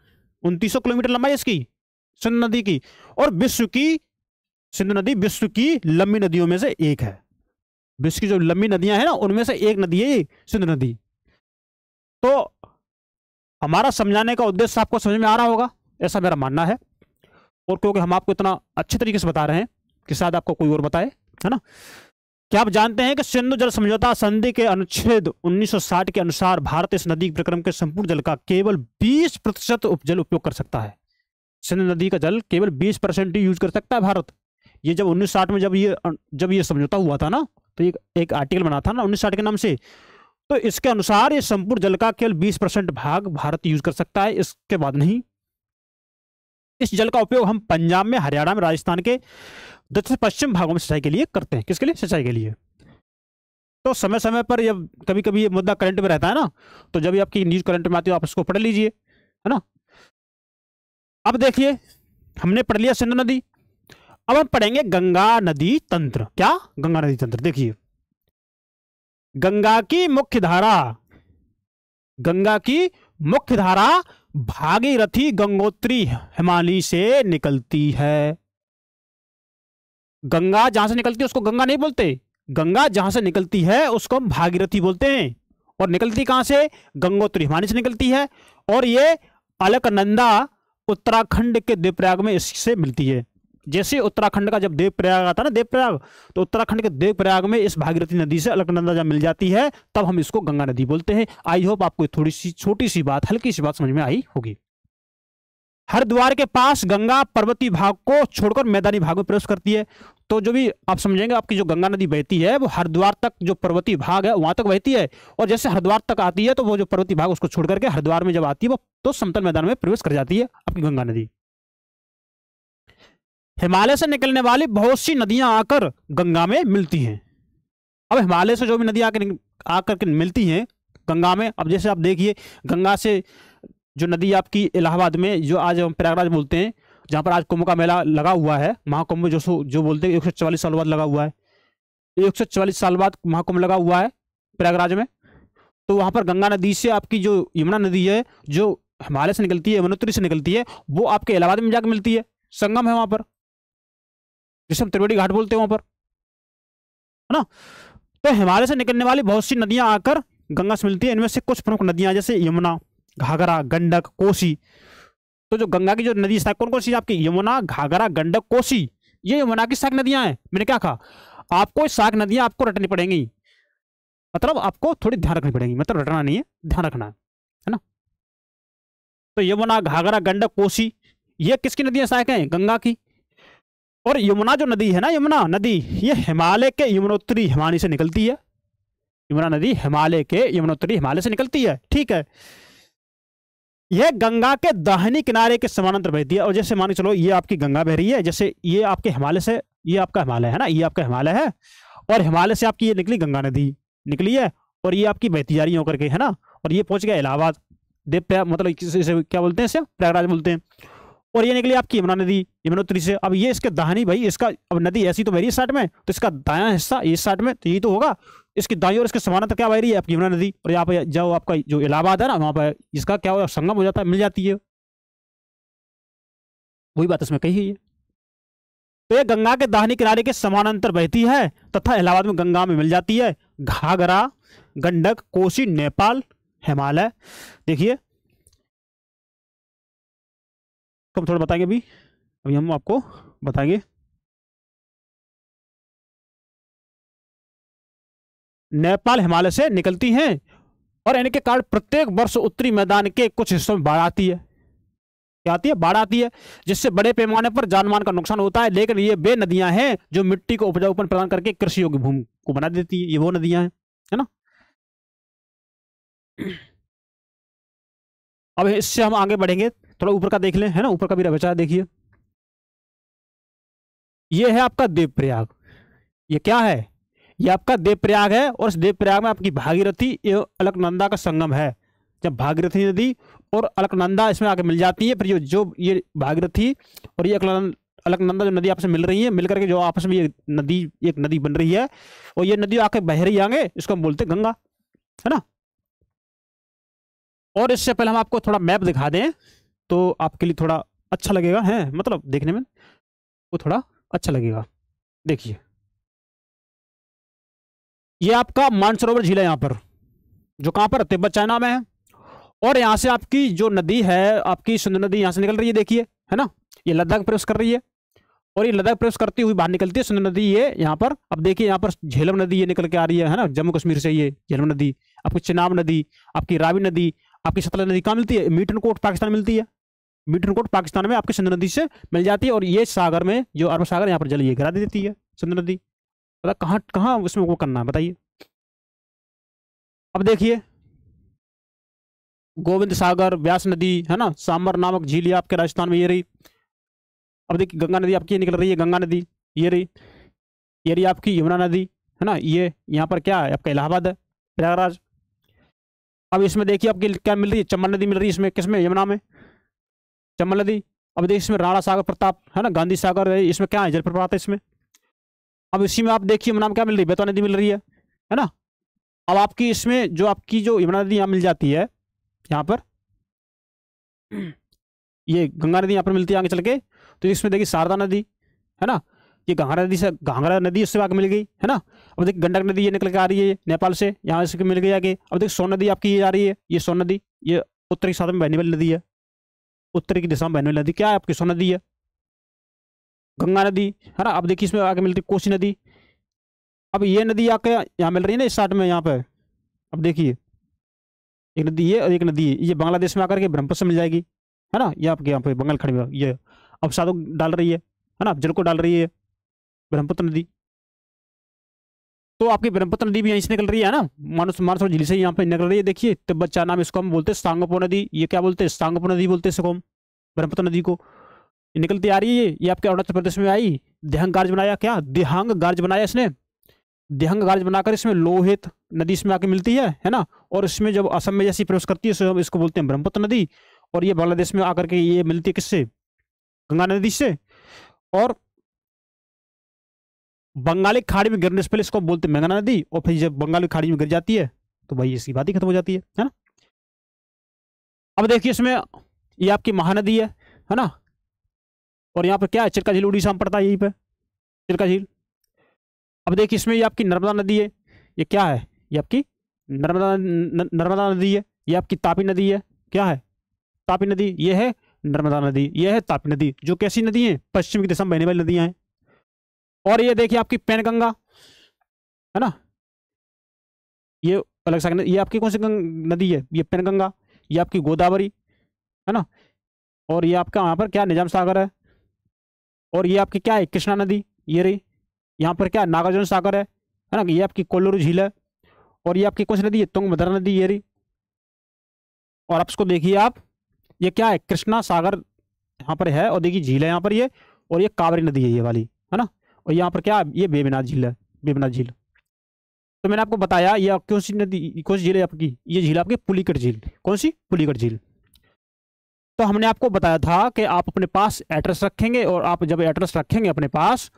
[SPEAKER 1] 2900 किलोमीटर लंबाई इसकी सिंधु नदी की। और सिंधु नदी विश्व की लंबी नदियों में से एक है। विश्व की जो लंबी नदियां हैं ना, उनमें से एक नदी है ये सिंधु नदी। तो हमारा समझाने का उद्देश्य आपको समझ में आ रहा होगा, ऐसा मेरा मानना है। और क्योंकि हम आपको इतना अच्छे तरीके से बता रहे हैं कि शायद आपको कोई और बताए, है ना। क्या आप जानते हैं कि सिंधु जल समझौता संधि के अनुच्छेद 1960 के अनुसार भारत इस नदी प्रक्रम के संपूर्ण जल का केवल 20% जल उपयोग कर सकता है। सिंधु नदी का जल केवल 20% ही यूज कर सकता है भारत। ये जब 1960 में जब ये समझौता हुआ था ना, तो एक आर्टिकल बना था ना 1960 के नाम से, तो इसके अनुसार ये संपूर्ण जल का केवल 20% भाग भारत यूज कर सकता है, इसके बाद नहीं। इस जल का उपयोग हम पंजाब में, हरियाणा में, राजस्थान के दक्षिण पश्चिम भागों में सिंचाई के लिए करते हैं। किसके लिए? सिंचाई के लिए। तो समय समय पर जब कभी कभी ये मुद्दा करंट में रहता है ना, तो जब भी आपकी न्यूज करंट में आती है आप इसको पढ़ लीजिए, है ना। अब देखिए हमने पढ़ लिया सिंधु नदी, अब हम पढ़ेंगे गंगा नदी तंत्र। क्या? गंगा नदी तंत्र। देखिए गंगा की मुख्य धारा भागीरथी, गंगोत्री, हिमालय से निकलती है। गंगा जहां से निकलती है उसको गंगा नहीं बोलते, गंगा जहां से निकलती है उसको हम भागीरथी बोलते हैं। और निकलती कहां से? गंगोत्री हिमानी से निकलती है। और ये अलकनंदा उत्तराखंड के देवप्रयाग में इससे मिलती है। जैसे उत्तराखंड का जब देवप्रयाग आता है ना, देवप्रयाग, तो उत्तराखंड के देवप्रयाग में इस भागीरथी नदी से अलकनंदा जब मिल जाती है तब हम इसको गंगा नदी बोलते हैं। आई होप आपको थोड़ी सी छोटी सी बात, हल्की सी बात समझ में आई होगी। हरिद्वार के पास गंगा पर्वतीय भाग को छोड़कर मैदानी भाग में प्रवेश करती है। तो जो भी आप समझेंगे, आपकी जो गंगा नदी बहती है वो हरिद्वार तक जो पर्वतीय भाग है वहां तक बहती है, और जैसे हरिद्वार तक आती है तो वो जो पर्वतीय भाग उसको छोड़ करके हरिद्वार में जब आती है वो तो समतल मैदान में प्रवेश कर जाती है आपकी गंगा नदी। हिमालय से निकलने वाली बहुत सी नदियां आकर गंगा में मिलती हैं। अब हिमालय से जो भी नदियां आकर के मिलती हैं गंगा में, अब जैसे आप देखिए गंगा से जो नदी आपकी इलाहाबाद में, जो आज हम प्रयागराज बोलते हैं, जहां पर आज कुंभ का मेला लगा हुआ है, महाकुंभ जो बोलते हैं 144 साल बाद लगा हुआ है, 144 साल बाद महाकुंभ लगा हुआ है प्रयागराज में। तो वहां पर गंगा नदी से आपकी जो यमुना नदी है जो हिमालय से निकलती है, यमुनोत्री से निकलती है, वो आपके इलाहाबाद में जाकर मिलती है, संगम है वहां पर, जिसे हम त्रिवेणी घाट बोलते हैं वहां पर, है ना। तो हिमालय से निकलने वाली बहुत सी नदियां आकर गंगा से मिलती है। इनमें से कुछ प्रमुख नदियां जैसे यमुना, घाघरा, गंडक, कोसी। तो जो गंगा की जो नदी कौन कौन सी आपकी? यमुना, घाघरा, गंडक, कोसी, ये यमुना की सहायक नदियां हैं। मैंने क्या कहा, आपको सहायक नदियां आपको रटनी पड़ेंगी, मतलब आपको थोड़ी ध्यान रखनी पड़ेगी, मतलब रटना नहीं है, ध्यान रखना है ना। तो यमुना, घाघरा, गंडक, कोसी, ये किसकी नदियां सहायक हैं? गंगा की। और यमुना जो नदी है ना, यमुना नदी, ये हिमालय के यमुनोत्री हिमानी से निकलती है। यमुना नदी हिमालय के यमुनोत्री हिमालय से निकलती है, ठीक है। यह गंगा के दाहिनी किनारे के समानांतर बहती है। और जैसे मान के चलो ये आपकी गंगा बह रही है, जैसे ये आपके हिमालय से, ये आपका हिमालय है ना, ये आपका हिमालय है, और हिमालय से आपकी ये निकली गंगा नदी निकली है, और ये आपकी बहती जा रही है होकर के, है ना, और ये पहुंच गया इलाहाबाद, देव मतलब इसे क्या बोलते हैं, इसे प्रयागराज बोलते हैं। और ये निकली आपकी यमुना नदी यमुनोत्री से। अब ये इसके दाहिनी, भाई इसका अब नदी ऐसी तो बह रही है साइड में, तो इसका दायां हिस्सा इस साइड में, तो यही तो होगा, इसकी दाई और इसके समानांतर क्या बह रही है आपकी यमुना नदी। और यहाँ पे जो आपका जो इलाहाबाद है ना, वहां पर इसका क्या हो संगम हो जाता है, मिल जाती है, वही बात इसमें कही है। तो ये गंगा के दाहिनी किनारे के समानांतर बहती है तथा इलाहाबाद में गंगा में मिल जाती है। घाघरा, गंडक, कोसी, नेपाल, हिमालय। देखिए हम थोड़ा बताएंगे, अभी हम आपको बताएंगे। नेपाल हिमालय से निकलती हैं और इनके कारण प्रत्येक वर्ष उत्तरी मैदान के कुछ हिस्सों में बाढ़ आती है। क्या आती है? बाढ़ आती है, जिससे बड़े पैमाने पर जानमाल का नुकसान होता है। लेकिन ये वे नदियां हैं जो मिट्टी को उपजाऊपन प्रदान करके कृषि योग्य भूमि को बना देती है। ये वो नदियां हैं, है ना। अब इससे हम आगे बढ़ेंगे, थोड़ा ऊपर का देख लें, है ना, ऊपर का भी बचा है, देखिए ये है आपका देवप्रयाग। ये क्या है? ये आपका देवप्रयाग है, और इस देवप्रयाग में आपकी भागीरथी एवं अलकनंदा का संगम है। जब भागीरथी नदी और अलकनंदा इसमें आके मिल जाती है, फिर जो ये भागीरथी और ये अलकनंदा जो नदी आपस में मिल रही है, मिलकर के जो आपस में ये नदी एक नदी बन रही है, और ये नदी आके बह रही आगे, इसको हम बोलते हैं गंगा, है ना। और इससे पहले हम आपको थोड़ा मैप दिखा दें तो आपके लिए थोड़ा अच्छा लगेगा, है मतलब देखने में वो थोड़ा अच्छा लगेगा। देखिए ये आपका मानसरोवर झील है, यहाँ पर जो कहाँ पर तिब्बत चाइना में है। और यहाँ से आपकी जो नदी है, आपकी सिंधु नदी यहाँ से निकल रही है, देखिए, है ना, ये लद्दाख प्रवेश कर रही है, और ये लद्दाख प्रवेश करती हुई बाहर निकलती है सिंधु नदी, ये यहाँ पर। अब देखिए यहाँ पर झेलम नदी ये निकल के आ रही है ना, जम्मू कश्मीर से। ये झेलम नदी, आपकी चिनाब नदी, आपकी रावी नदी, आपकी सतलज नदी कहाँ मिलती है? मीठनकोट पाकिस्तान मिलती है। मीठनकोट पाकिस्तान में आपकी सिंधु नदी से मिल जाती है। और ये सागर में जो अरब सागर, यहाँ पर जल ये गिरा देती है सिंधु नदी। मतलब कहाँ कहाँ उसमें वो करना है बताइए। अब देखिए गोविंद सागर, व्यास नदी, है ना, सांबर नामक झील आपके राजस्थान में ये रही। अब देखिए गंगा नदी आपकी निकल रही है, गंगा नदी ये रही। ये रही आपकी यमुना नदी, है ना, ये यहाँ पर क्या है आपका इलाहाबाद है, प्रयागराज। अब इसमें देखिए आपकी क्या मिल रही है? चंबल नदी मिल रही है इसमें, किसमें? यमुना में, चंबल नदी। अब देखिए इसमें राणा सागर प्रताप, है ना, गांधी सागर है, इसमें क्या है? जलप्रपात है इसमें। अब इसी में आप देखिए यमुना में क्या मिल रही है? बेतवा नदी मिल रही है ना। अब आपकी इसमें जो आपकी जो यमुना नदी यहाँ मिल जाती है, यहाँ पर ये गंगा नदी यहाँ पर मिलती है आगे चल के। तो इसमें देखिए शारदा नदी, है ना, ये घाघरा नदी इससे आगे मिल गई है ना। अब देखिए गंडक नदी ये निकल के आ रही है नेपाल से, यहाँ से मिल गई आगे। अब देखिए सोन नदी आपकी ये आ रही है, ये सोन नदी, ये उत्तरी साथ में बहने वाली नदी है, उत्तरी की दिशा में बहने वाली नदी क्या है आपकी, सोन नदी है। गंगा नदी है ना। अब देखिए इसमें आगे मिलती है कोसी नदी। अब ये नदी आके यहाँ मिल रही है ना इस साइड में यहाँ पे। अब देखिए एक नदी ये और एक नदी ये बांग्लादेश में आकर के ब्रह्मपुत्र से मिल जाएगी है ना। ये आपके यहाँ पे बंगाल खाड़ी में ये अब साधु डाल रही है ना, जल को डाल रही है ब्रह्मपुत्र नदी। तो आपकी ब्रह्मपुत्र नदी भी यहीं से निकल रही है ना, मानसरोवर झील से यहाँ पे निकल रही है। देखिए तिब्बत चार नाम इसको हम बोलते हैं सांगपो नदी, ये क्या बोलते हैं, सांगपो नदी बोलते हैं इसको हम, ब्रह्मपुत्र नदी को। ये निकलती आ रही है, ये आपके अरुणाचल प्रदेश में आई। देहंग गार्ज बनाया, क्या देहांग गार्ज बनाया इसने, देहंग गार्ज बनाकर इसमें लोहित नदी इसमें आके मिलती है ना। और इसमें जब असम में जैसी प्रवेश करती है इसको बोलते हैं ब्रह्मपुत्र नदी। और ये बांग्लादेश में आकर के ये मिलती है किससे, गंगा नदी से। और बंगाली खाड़ी में गिरने से पहले इसको बोलते हैं मेघना नदी, और फिर जब बंगाली खाड़ी में गिर जाती है तो भाई इसकी बात ही खत्म हो जाती है ना। अब देखिए इसमें ये आपकी महानदी है ना। और यहाँ पे क्या है, चिल्का झील उड़ीसा में पड़ता है, यहीं पे चिल्का झील। अब देखिए इसमें ये आपकी नर्मदा नदी है, ये क्या है, ये आपकी नर्मदा नदी है। ये आपकी तापी नदी है, क्या है, तापी नदी। ये है नर्मदा नदी, ये है तापी नदी, जो कैसी नदी है, पश्चिम की दिशा में बहने वाली नदियां हैं। और ये देखिए आपकी पेनगंगा है ना, ये अलग सा, ये आपकी कौन सी नदी है, ये पेनगंगा। ये आपकी गोदावरी है ना। और ये आपका यहाँ पर क्या निजाम सागर है। और ये आपकी क्या है, कृष्णा नदी, ये रही। यहाँ पर क्या नागार्जुन सागर है ना। ये आपकी कोल्लूर झील है। और ये आपकी कौन सी नदी है, तुंगभद्रा नदी, ये रही। और आप इसको देखिए आप, ये क्या है, कृष्णा सागर यहाँ पर है, और देखिए झील है यहाँ पर ये। और ये कावेरी नदी है ये वाली है ना। और यहाँ पर क्या, ये बेबनाथ झील है, बेबनाथ झील। तो मैंने आपको बताया ये कौन सी नदी, कौन सी झील है आपकी, ये झील आपकी पुलिकट झील। कौन सी, पुलिकट झील। तो हमने आपको बताया था कि आप अपने पास एड्रेस रखेंगे, और आप जब एड्रेस रखेंगे अपने पास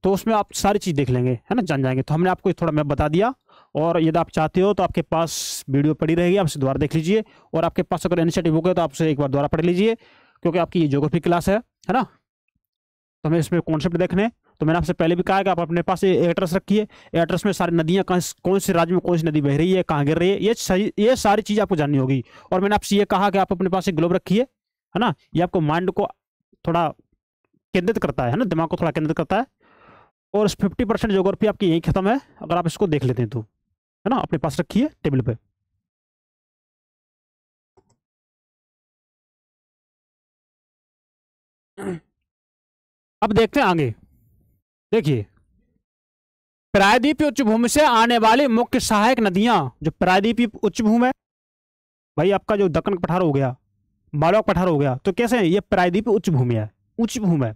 [SPEAKER 1] तो उसमें आप सारी चीज़ देख लेंगे है ना, जान जाएंगे। तो हमने आपको थोड़ा मैप बता दिया। और यदि आप चाहते हो तो आपके पास वीडियो पड़ी रहेगी, आप उसे दोबारा देख लीजिए। और आपके पास अगर इनिशिएटिव हो गया तो आप उसे एक बार दोबारा पढ़ लीजिए, क्योंकि आपकी ये ज्योग्राफी क्लास है ना। तो हमें इसमें कॉन्सेप्ट देखने। तो मैंने आपसे पहले भी कहा कि आप अपने पास एड्रेस रखिए, एड्रेस में सारी नदियाँ कौन से राज्य में कौन सी नदी बह रही है, कहाँ गिर रही है, ये सारी चीज़ आपको जाननी होगी। और मैंने आपसे ये कहा कि आप अपने पास एक ग्लोब रखिए है ना, ये आपको माइंड को थोड़ा केंद्रित करता है ना, दिमाग को थोड़ा केंद्रित करता है। और 50% ज्योग्राफी आपकी यही खत्म है अगर आप इसको देख लेते हैं तो, है ना। अपने पास रखिए टेबल पे। अब देखते हैं आगे। देखिए प्रायद्वीपीय उच्च भूमि से आने वाली मुख्य सहायक नदियां, जो प्रायद्वीपीय उच्च भूमि है भाई, आपका जो दक्कन पठार हो गया, मालवा पठार हो गया, तो कैसे है, ये प्रायद्वीपीय उच्च भूमि है, उच्च भूमि है।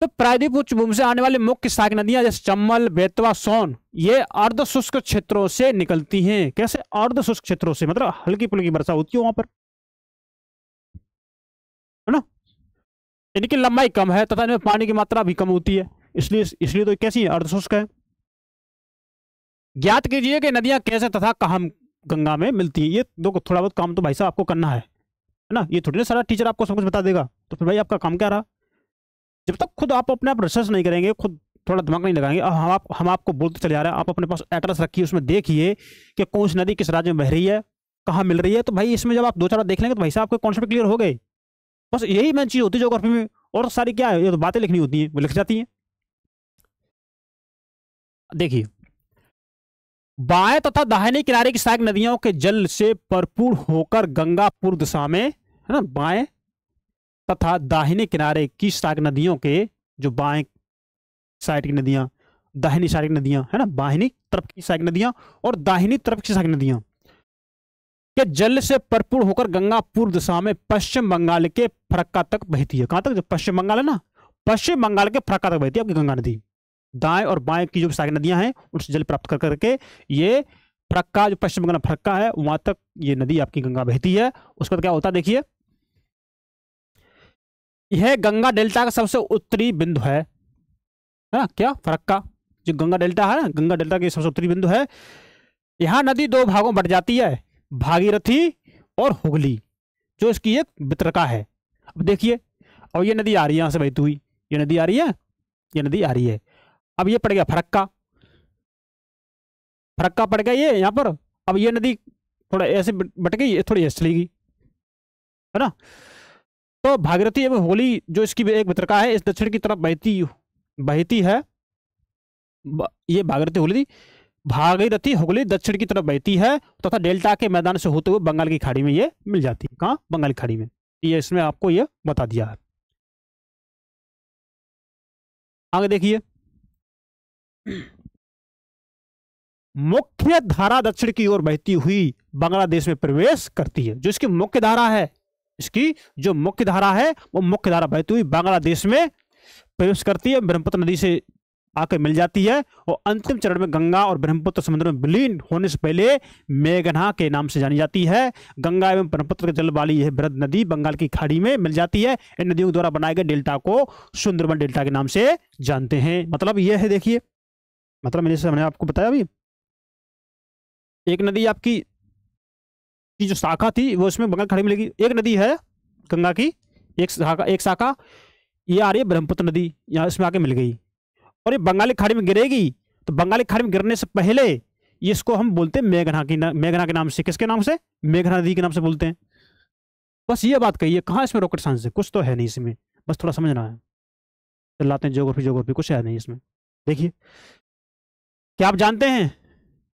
[SPEAKER 1] तो प्रायद्वीप उच्च भूमि से आने वाली मुख्य सहायक नदियां जैसे चंबल, बेतवा, सोन, ये अर्ध शुष्क क्षेत्रों से निकलती हैं। कैसे, अर्ध शुष्क क्षेत्रों से, मतलब हल्की फुल्की वर्षा होती है वहां पर है ना। इनकी लंबाई कम है तथा इनमें पानी की मात्रा भी कम होती है, इसलिए तो कैसी है, अर्ध शुष्क है। ज्ञात कीजिए कि नदियां कैसे तथा कहाँ गंगा में मिलती है। ये दो थोड़ा बहुत काम तो भाई साहब आपको करना है ना। ये थोड़ी ना सारा टीचर आपको सब कुछ बता देगा, तो फिर भाई आपका काम क्या रहा। जब तक खुद आप अपने आप रिसर्च नहीं करेंगे, खुद थोड़ा दिमाग नहीं लगाएंगे। हम आपको बोलते चले आ रहे हैं, आप अपने पास एड्रेस रखिए, उसमें देखिए कि कौन सी नदी किस राज्य में बह रही है, कहाँ मिल रही है। तो भाई इसमें जब आप 2-4 देख लेंगे तो भाई साहब आपके कॉन्सेप्ट क्लियर हो गए। बस यही मेन चीज़ होती है ज्योग्राफी में, और सारी क्या है, ये तो बातें लिखनी होती हैं, वो लिख जाती हैं। देखिए बाएं तथा दाहिने किनारे की सहायक नदियों के जल से भरपूर होकर गंगा पूर्व दिशा में, है ना, बाएं तथा दाहिने किनारे की सहायक नदियों के, जो बाएं साइड की नदियां, दाहिनी साइड की नदियां है ना, बाहिनी तरफ की सहायक नदियां और दाहिनी तरफ की सहायक नदियां के जल से भरपूर होकर गंगा पूर्व दिशा में पश्चिम बंगाल के फरक्का तक बहती है। कहां तक, जो पश्चिम बंगाल है ना, पश्चिम बंगाल के फरक्का तक बहती है आपकी गंगा नदी। दाएं और बाएं की जो सहायक नदियां हैं उनसे जल प्राप्त कर करके ये फरक्का, जो पश्चिम बंगाल फरक्का है वहां तक ये नदी आपकी गंगा बहती है। उसके बाद क्या होता है, देखिए यह गंगा डेल्टा का सबसे उत्तरी बिंदु है ना, क्या, फरक्का, जो गंगा डेल्टा है ना, गंगा डेल्टा की सबसे उत्तरी बिंदु है। यहां नदी 2 भागों बट जाती है, भागीरथी और हुगली, जो इसकी एक वितरका है। अब देखिए, और ये नदी आ रही है यहां से बहती हुई, ये नदी आ रही है ये नदी आ रही है। अब ये पड़ गया फरक्का, फरक्का पड़ गया ये यहाँ पर। अब ये नदी थोड़ा ऐसे बट गई, ये थोड़ी ऐसे चली गई, है ना। तो भागीरथी एवं होली जो इसकी एक वितरका है, इस दक्षिण की तरफ बहती बहती है। ये भागीरथी होली, भागीरथी हुगली दक्षिण की तरफ बहती है तथा डेल्टा के मैदान से होते हुए बंगाल की खाड़ी में ये मिल जाती है। कहाँ? बंगाल की खाड़ी में। ये इसमें आपको ये बता दिया है। आगे देखिए, मुख्य धारा दक्षिण की ओर बहती हुई बांग्लादेश में प्रवेश करती है। जो इसकी मुख्य धारा है, इसकी जो मुख्य धारा है वो मुख्य धारा बहती हुई बांग्लादेश में प्रवेश करती है, ब्रह्मपुत्र नदी से आकर मिल जाती है और अंतिम चरण में गंगा और ब्रह्मपुत्र समुद्र में विलीन होने से पहले मेघना के नाम से जानी जाती है। गंगा एवं ब्रह्मपुत्र के जल वाली यह बृहद नदी बंगाल की खाड़ी में मिल जाती है। इन नदियों द्वारा बनाए गए डेल्टा को सुंदरबन डेल्टा के नाम से जानते हैं। मतलब यह है, देखिए, मतलब मैंने आपको बताया अभी, एक नदी आपकी की जो शाखा थी वो इसमें बंगाल खाड़ी में मिलेगी। एक नदी है गंगा की, एक शाखा ये आ रही है ब्रह्मपुत्र नदी, यहाँ इसमें आके मिल गई और ये बंगाली खाड़ी में गिरेगी। तो बंगाली खाड़ी में गिरने से पहले ये इसको हम बोलते हैं मेघना के नाम से। किसके नाम से? मेघना नदी के नाम से बोलते हैं। बस ये बात कही है। कहाँ इसमें रॉकेट साइंस है? कुछ तो है नहीं इसमें, बस थोड़ा समझना है। चलाते हैं ज्योग्राफी, कुछ है नहीं इसमें। देखिए, क्या आप जानते हैं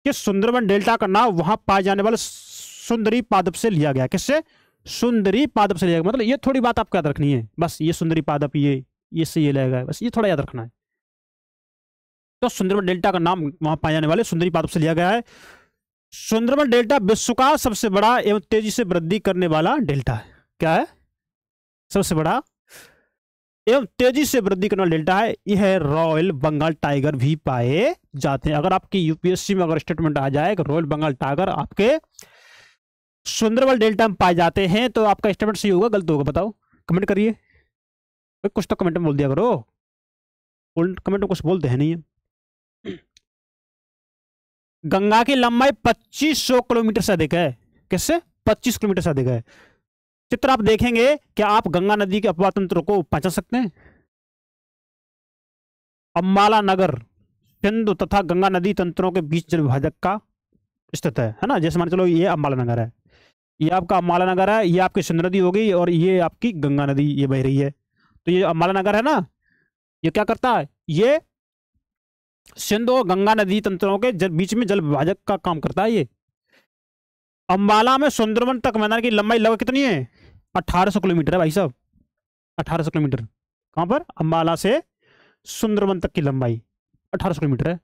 [SPEAKER 1] कि सुंदरबन डेल्टा का नाम वहां पाए जाने वाले सुंदरी पादप से लिया गया? किससे? सुंदरी पादप से लिया गया। मतलब ये थोड़ी बात आपको याद रखनी है, बस ये सुंदरी पादप ये से ये लिया गया है, बस ये थोड़ा याद रखना है। तो सुंदरबन डेल्टा का नाम वहां पाए जाने वाले सुंदरी पादप से लिया गया है। सुंदरबन डेल्टा विश्व का सबसे बड़ा एवं तेजी से वृद्धि करने वाला डेल्टा है। क्या है? सबसे बड़ा एवं तेजी से वृद्धि करने वाला डेल्टा है। यह रॉयल बंगाल टाइगर भी पाए जाते हैं। अगर आपकी यूपीएससी में अगर स्टेटमेंट आ जाए कि रॉयल बंगाल टाइगर आपके सुंदरबन डेल्टा में पाए जाते हैं, तो आपका स्टेटमेंट सही होगा गलत होगा? बताओ, कमेंट करिए। कुछ तो कमेंट में बोल दिया करो, कमेंट में कुछ बोलते हैं नहीं है। गंगा की लंबाई 2500 किलोमीटर से अधिक है। किससे? 25 किलोमीटर से अधिक है। चित्र आप देखेंगे, क्या आप गंगा नदी के अपवाह तंत्र को पहचान सकते हैं? अम्बाला नगर सिंधु तथा गंगा नदी तंत्रों के बीच जल विभाजक का स्थित है ना। जैसे मान चलो ये अम्बाला नगर है, ये आपका अम्बाला नगर है, ये आपकी सिंधु नदी होगी और ये आपकी गंगा नदी ये बह रही है। तो ये अम्बाला नगर है ना, ये क्या करता है? ये सिंधु और गंगा नदी तंत्रों के बीच में जल विभाजक का काम करता है। ये अम्बाला में सुंदरबन तक मैदान की लंबाई लगभग कितनी है? 1800 किलोमीटर है भाई साहब, 1800 किलोमीटर। कहां पर? अम्बाला से सुंदरबन तक की लंबाई 1800 किलोमीटर है।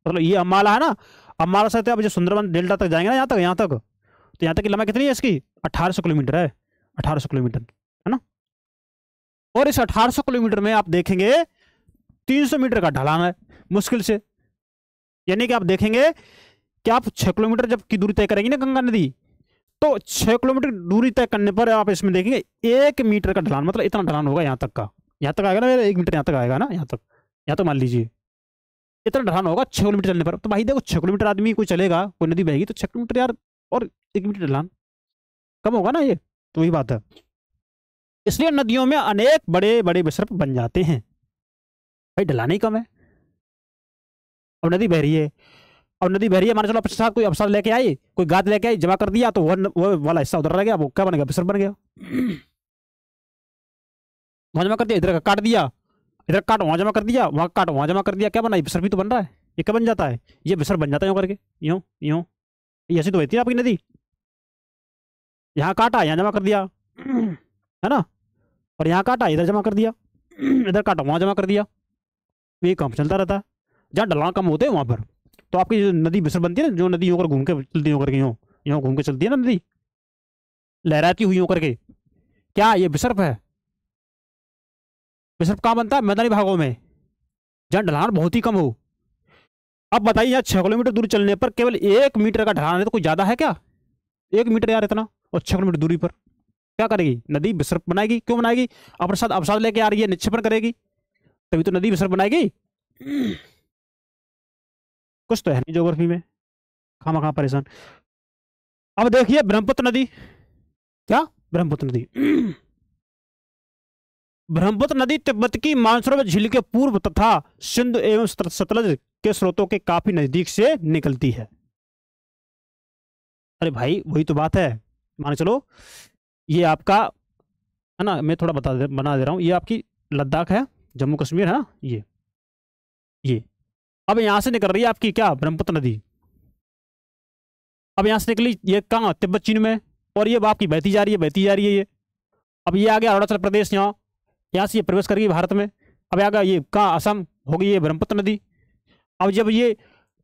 [SPEAKER 1] मतलब ये अम्बाला है ना, अम्बाला से अब जो सुंदरबन डेल्टा तक जाएंगे ना, यहाँ तक तो यहाँ तक की लंबाई कितनी है इसकी? 1800 किलोमीटर है, 1800 किलोमीटर, है ना। और इस 1800 किलोमीटर में आप देखेंगे 300 मीटर का ढलान है मुश्किल से। यानी कि आप देखेंगे कि आप 6 किलोमीटर जब की दूरी तय करेंगे ना गंगा नदी, तो 6 किलोमीटर दूरी तय करने पर आप इसमें देखेंगे 1 मीटर का ढलान, मतलब इतना ढलान होगा यहाँ तक का। यहाँ तक आएगा ना, 1 मीटर यहाँ तक आएगा ना, यहाँ तक मान लीजिए इतना ढलान होगा 6 किलोमीटर चलने पर। तो भाई देखो 6 किलोमीटर आदमी कोई चलेगा, कोई नदी बहेगी तो 6 किलोमीटर यार, और 1 मीटर ढलान कम होगा ना ये, तो वही बात है। इसलिए नदियों में अनेक बड़े बड़े विसर्प बन जाते हैं, भाई ढलान ही कम है। अब नदी बह रही है, मान चलो अपने साथ कोई अवसाद लेके आई, कोई गाद लेके आई, जमा कर दिया, तो वो वाला हिस्सा उधर रह गया, वो क्या बन गया? विसर्प बन गया। वहां जमा कर दिया, इधर काट दिया, इधर काट वहां जमा कर दिया, वहां काट वहां जमा कर दिया, क्या बना? विसर्प ही तो बन रहा है। ये क्या बन जाता है? ये विसर्प बन जाता है यूं करके, यूं यूं। ऐसी तो बहती है आपकी नदी, यहाँ काटा यहाँ जमा कर दिया, है ना, और यहाँ काटा इधर जमा कर दिया, इधर काटा वहां जमा कर दिया। ये काम चलता रहता है। जहाँ ढलान कम होते हैं वहां पर तो आपकी जो नदी विसर्प बनती है ना, जो नदी यूं घूम के चलती है, यूं करके यूं घूम के चलती है ना नदी, लहराती हुई यूं करके, क्या ये विसर्प है? विसर्प कहाँ बनता है? मैदानी भागों में, जहाँ ढलान बहुत ही कम हो। अब बताइए, यहाँ 6 किलोमीटर दूर चलने पर केवल 1 मीटर का ढलान है, तो कोई ज्यादा है क्या? 1 मीटर यार इतना, और 6 किलोमीटर दूरी पर क्या करेगी नदी? विसर्प बनाएगी। क्यों बनाएगी? अपने साथ अवसाद लेके आ रही है, निक्षेपण करेगी, तभी तो नदी विसर्प बनाएगी। कुछ तो है नहीं ज्योग्राफी में, खामा परेशान। अब देखिए ब्रह्मपुत्र नदी, क्या ब्रह्मपुत्र नदी ब्रह्मपुत्र नदी तिब्बत की मानसरोवर झील के पूर्व तथा सिंध एवं सतलज के स्रोतों के काफी नजदीक से निकलती है। अरे भाई वही तो बात है, मान चलो ये आपका है ना, मैं थोड़ा बना दे रहा हूँ, ये आपकी लद्दाख है, जम्मू कश्मीर है ना, ये अब यहाँ से निकल रही है आपकी क्या, ब्रह्मपुत्र नदी। अब यहाँ से निकली ये कहाँ, तिब्बत चीन में, और ये आपकी बहती जा रही है, बहती जा रही है ये। अब ये आ गया अरुणाचल प्रदेश, यहाँ से ये प्रवेश करेगी भारत में। अब आ गया ये कहाँ, असम होगी ये ब्रह्मपुत्र नदी। अब जब ये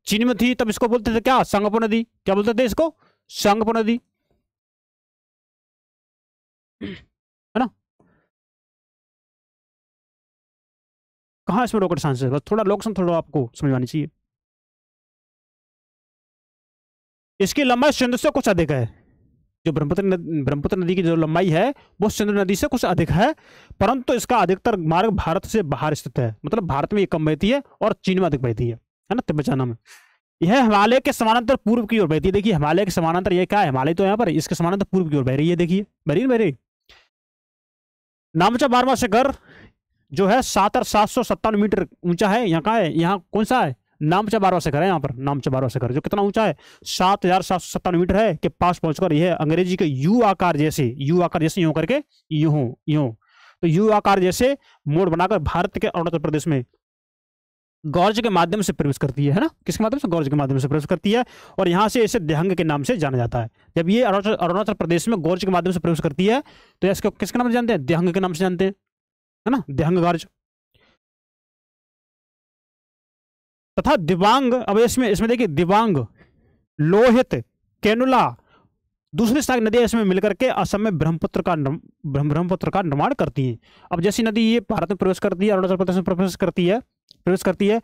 [SPEAKER 1] चीन में थी तब इसको बोलते थे क्या, संगपो नदी। क्या बोलते थे इसको, संगपो नदी, है ना। कहाँ इसमें रॉकेट साइंस है, बस थोड़ा लोकेशन थोड़ा आपको समझ आनी चाहिए। इसकी लंबाई सिंधु से कुछ अधिक है, जो ब्रह्मपुत्र नदी की जो लंबाई है वो सिंधु नदी से कुछ अधिक है, परंतु इसका अधिकतर मार्ग भारत से बाहर स्थित है, मतलब भारत में ये कम बहती है और चीन में अधिक बहती है ना, तिब्बत में। यह हिमालय के समानांतर पूर्व की ओर बहती है। देखिए हिमालय के समानांतर, ये क्या है, हिमालय तो यहाँ पर, इसके समानांतर पूर्व की ओर बह रही है, देखिए बह रही। नामचा 12वां शिखर जो है 7,757 मीटर ऊंचा है। यहाँ का है, यहाँ कौन सा है, नामचा 12वां शिखर है। यहाँ पर नामचा 12वां शिखर जो कितना ऊंचा है, 7,757 मीटर है, के पास पहुंचकर यह अंग्रेजी के यू आकार जैसे यूं करके यूं तो यू आकार जैसे मोड़ बनाकर भारत के अरुणाचल प्रदेश में गौर्ज के माध्यम से प्रवेश करती है ना, किसके माध्यम से, गौर्ज के माध्यम से प्रवेश करती है, और यहाँ से इसे देहंग के नाम से जाना जाता है। जब ये अरुणाचल प्रदेश में गौर्ज के माध्यम से प्रवेश करती है तो इसको किसके नाम से जानते हैं, देहंग के नाम से जानते हैं, है ना, देहंग गौर्ज तथा दिबांग। अब इसमें देखिए दिबांग, लोहित, केनुला, दूसरी सारी नदियां इसमें मिलकर के असम में ब्रह्मपुत्र का निर्माण करती हैं। अब जैसी नदी ये भारत में प्रवेश करती है, अरुणाचल प्रदेश में प्रवेश करती है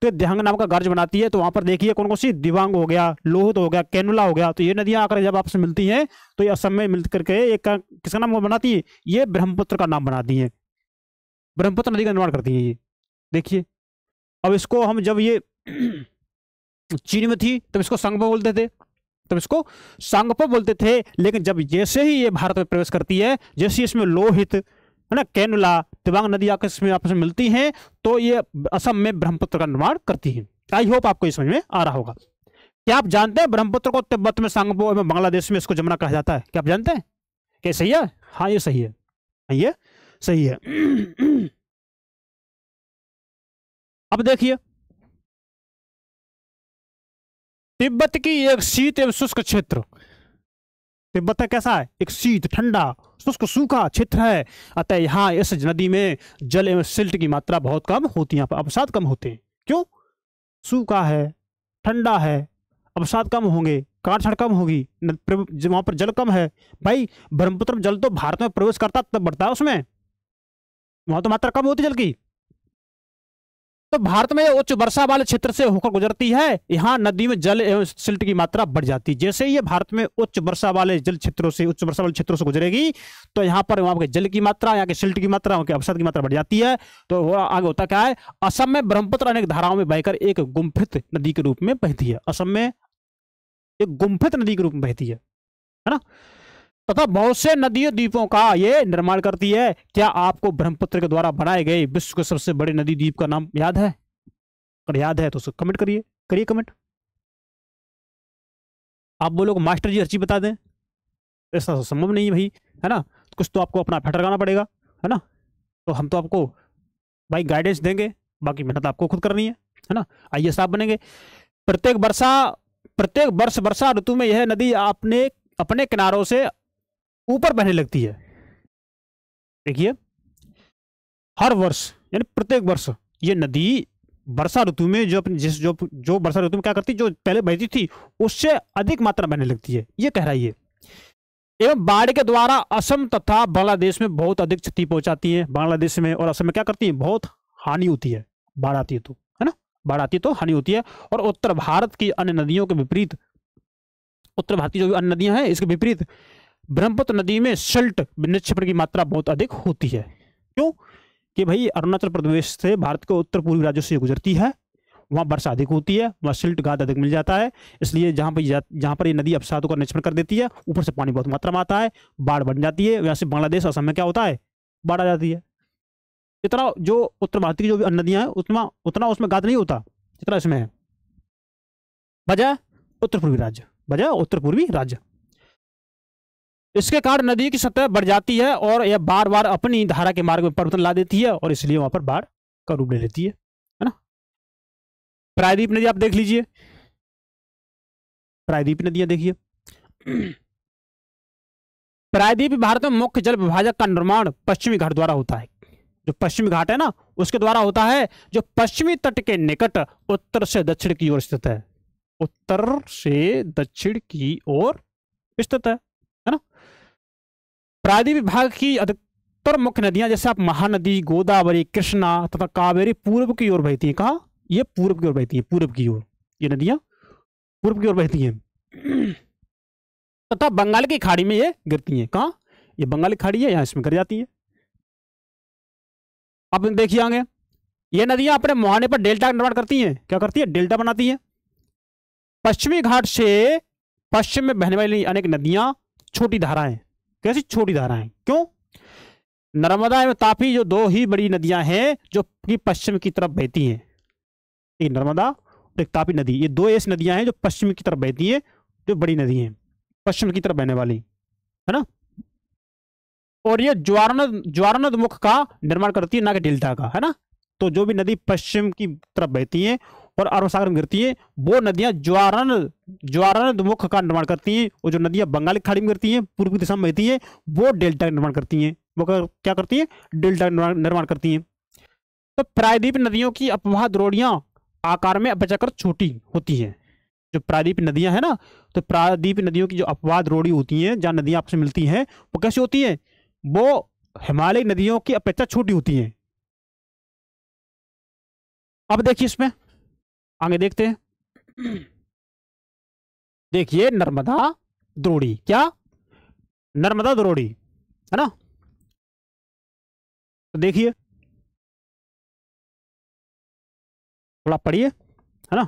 [SPEAKER 1] तो दिबांग नाम का गर्ज बनाती है। तो वहां पर देखिए कौन कौन सी, दिबांग हो गया, लोहित हो गया, केनुला हो गया, तो ये नदियां आकर जब आपस में मिलती हैं तो ये असम में मिल करके एक किसका नाम बनाती है, ये ब्रह्मपुत्र का नाम बनाती है, ब्रह्मपुत्र नदी का निर्माण करती है ये। देखिए अब इसको हम जब ये चीन में थी तब इसको संगपो बोलते थे, लेकिन जब जैसे ही ये भारत में प्रवेश करती है, जैसे इसमें लोहित है ना, केनुला, दिबांग नदी आपस में मिलती हैं तो ये असम में ब्रह्मपुत्र का निर्माण करती है। आई होप आपको ये समझ में आ रहा होगा। क्या आप जानते हैं ब्रह्मपुत्र को तिब्बत में संगपो एवं बांग्लादेश में इसको जमुना कहा जाता है, क्या आप जानते हैं, क्या सही है, हाँ ये सही है, ये सही है। अब देखिए तिब्बत की एक शीत एवं शुष्क क्षेत्र, तिब्बत कैसा है, एक शीत, ठंडा, शुष्क, सूखा क्षेत्र है, अतः यहाँ इस नदी में जल एवं सिल्ट की मात्रा बहुत कम होती है, यहाँ पर अवसाद कम होते हैं। क्यों, सूखा है, ठंडा है, अवसाद कम होंगे, काटछाड़ कम होगी, वहां पर जल कम है। भाई ब्रह्मपुत्र में जल तो भारत में प्रवेश करता तब बढ़ता है, उसमें वहां तो मात्रा कम होती जल की। तो भारत में उच्च वर्षा वाले क्षेत्र से होकर गुजरती है, यहाँ नदी में जल एवं सिल्ट की मात्रा बढ़ जाती है। जैसे ही ये भारत में उच्च वर्षा वाले क्षेत्रों से गुजरेगी तो यहाँ पर वहां के जल की मात्रा, यहाँ के सिल्ट की मात्रा, वहां के अवसाद की मात्रा बढ़ जाती है। तो वो आगे होता क्या है, असम में ब्रह्मपुत्र अनेक धाराओं में बहकर एक गुम्फित नदी के रूप में बहती है। असम में एक गुम्फित नदी के रूप में बहती है ना, तथा बहुत से नदियों द्वीपों का ये निर्माण करती है। क्या आपको ब्रह्मपुत्र के द्वारा बनाए गए विश्व के सबसे बड़े नदी द्वीप का नाम याद है? अगर याद है तो उसको कमेंट करिए कमेंट। आप बोलोगे मास्टर जी हर चीज बता दें, ऐसा तो संभव नहीं है भाई, है ना, कुछ तो आपको अपना फैट लगाना पड़ेगा, है ना। तो हम तो आपको भाई गाइडेंस देंगे, बाकी मेहनत आपको खुद करनी है ना। IAS आप बनेंगे। प्रत्येक वर्ष वर्षा ऋतु में यह नदी अपने किनारों से ऊपर बहने लगती है। देखिए हर वर्ष यानी प्रत्येक वर्ष ये नदी वर्षा ऋतु में जो वर्षा ऋतु में क्या करती, जो पहले बहती थी उससे अधिक मात्रा बहने लगती है, ये कह रहा है ये। एवं बाढ़ के द्वारा असम तथा बांग्लादेश में बहुत अधिक क्षति पहुंचाती है। बांग्लादेश में और असम में क्या करती है, बहुत हानि होती है, बाढ़ आती है तो, है ना, बाढ़ आती है तो हानि होती है। और उत्तर भारत की अन्य नदियों के विपरीत, उत्तर भारत की जो अन्य नदियां हैं इसके विपरीत ब्रह्मपुत्र नदी में सिल्ट निक्षेपण की मात्रा बहुत अधिक होती है। क्यों कि भाई अरुणाचल प्रदेश से भारत के उत्तर पूर्वी राज्यों से गुजरती है, वहाँ वर्षा अधिक होती है, वहाँ सिल्ट गाद अधिक मिल जाता है, इसलिए जहाँ पर ये नदी अवसादों का निक्षेपण कर देती है, ऊपर से पानी बहुत मात्रा में आता है, बाढ़ बन जाती है। वैसे बांग्लादेश असम में क्या होता है, बाढ़ आ जाती है। इतना जो उत्तर भारत की जो भी नदियां हैं उतना उतना उसमें गाद नहीं होता जितना इसमें है। वजह उत्तर पूर्वी राज्य, वजह उत्तर पूर्वी राज्य। इसके कारण नदी की सतह बढ़ जाती है और यह बार बार अपनी धारा के मार्ग में परिवर्तन ला देती है और इसलिए वहां पर बाढ़ का रूप ले लेती है ना। प्रायद्वीप नदी आप देख लीजिए, प्रायद्वीप नदियां देखिए। प्रायद्वीप भारत में मुख्य जल विभाजक का निर्माण पश्चिमी घाट द्वारा होता है। जो पश्चिमी घाट है ना उसके द्वारा होता है, जो पश्चिमी तट के निकट उत्तर से दक्षिण की ओर स्थित है, उत्तर से दक्षिण की ओर स्थित है ना। प्रायद्वीप भाग की अधिकतर मुख्य नदियां जैसे आप महानदी, गोदावरी, कृष्णा तथा कावेरी पूर्व की ओर बहती है। कहा? ये पूर्व की ओर बहती है, पूर्व की ओर ये नदियां पूर्व की ओर बहती हैं तथा बंगाल की खाड़ी में ये गिरती हैं। कहां? ये बंगाल की खाड़ी है, यहां इसमें गिर जाती है। अब देखिए आगे, ये नदियां अपने मुहाने पर डेल्टा का निर्माण करती हैं। क्या करती है? डेल्टा बनाती हैं। पश्चिमी घाट से पश्चिम में बहने वाली अनेक नदियां छोटी धाराएं। कैसी छोटी धाराएं? क्यों? नर्मदा एवं तापी जो दो ही बड़ी नदियां हैं जो कि पश्चिम की तरफ बहती हैं। एक नर्मदा और एक तापी नदी, ये दो ऐसी नदियां हैं जो पश्चिम की तरफ बहती हैं, जो बड़ी नदी हैं पश्चिम की तरफ बहने वाली, है ना। और ये ज्वारनद मुख का निर्माण करती है, ना कि डेल्टा का, है ना। तो जो भी नदी पश्चिम की तरफ बहती हैं और अरब सागर में गिरती हैं वो नदियां ज्वारनद मुख का निर्माण करती हैं, और जो नदियां बंगाल की खाड़ी में गिरती हैं पूर्वी दिशा में बहती हैं वो डेल्टा का निर्माण करती हैं। वो क्या करती हैं? डेल्टा का निर्माण करती हैं। तो प्रायद्वीप नदियों की अपवाह द्रोणियां आकार में अपेक्षाकृत छोटी होती हैं। जो प्रायद्वीप नदियां हैं ना, तो प्रायद्वीप नदियों की जो अपवाह द्रोणी होती हैं, जहां नदियां आपस में मिलती हैं, वो कैसी होती हैं? वो हिमालय नदियों की अपेक्षा छोटी होती हैं। अब देखिए इसमें आगे देखते हैं। देखिए नर्मदा द्रोणी, क्या? नर्मदा द्रोणी, है ना। तो देखिए थोड़ा पढ़िए, है ना।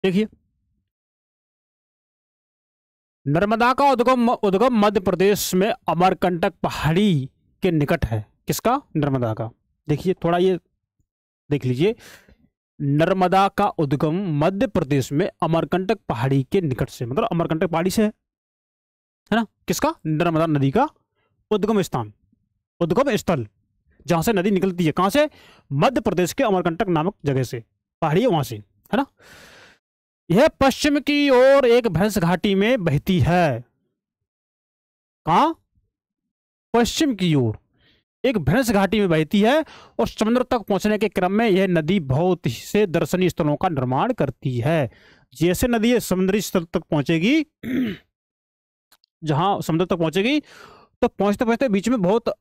[SPEAKER 1] देखिए नर्मदा का उद्गम मध्य प्रदेश में अमरकंटक पहाड़ी के निकट है। किसका? नर्मदा का। देखिए थोड़ा ये देख लीजिए, नर्मदा का उद्गम मध्य प्रदेश में अमरकंटक पहाड़ी के निकट से, मतलब अमरकंटक पहाड़ी से है ना। किसका? नर्मदा नदी का उद्गम स्थान, उद्गम स्थल, जहां से नदी निकलती है। कहां से? मध्य प्रदेश के अमरकंटक नामक जगह से, पहाड़ी है वहां से, है ना। यह पश्चिम की ओर एक भैंस घाटी में बहती है। कहां? पश्चिम की ओर एक भैंस घाटी में बहती है और समुद्र तक पहुंचने के क्रम में यह नदी बहुत से दर्शनीय स्थलों का निर्माण करती है। जैसे नदी समुद्री स्थल तक पहुंचेगी, जहां समुद्र तक पहुंचेगी, तो पहुंचते पहुंचते बीच में बहुत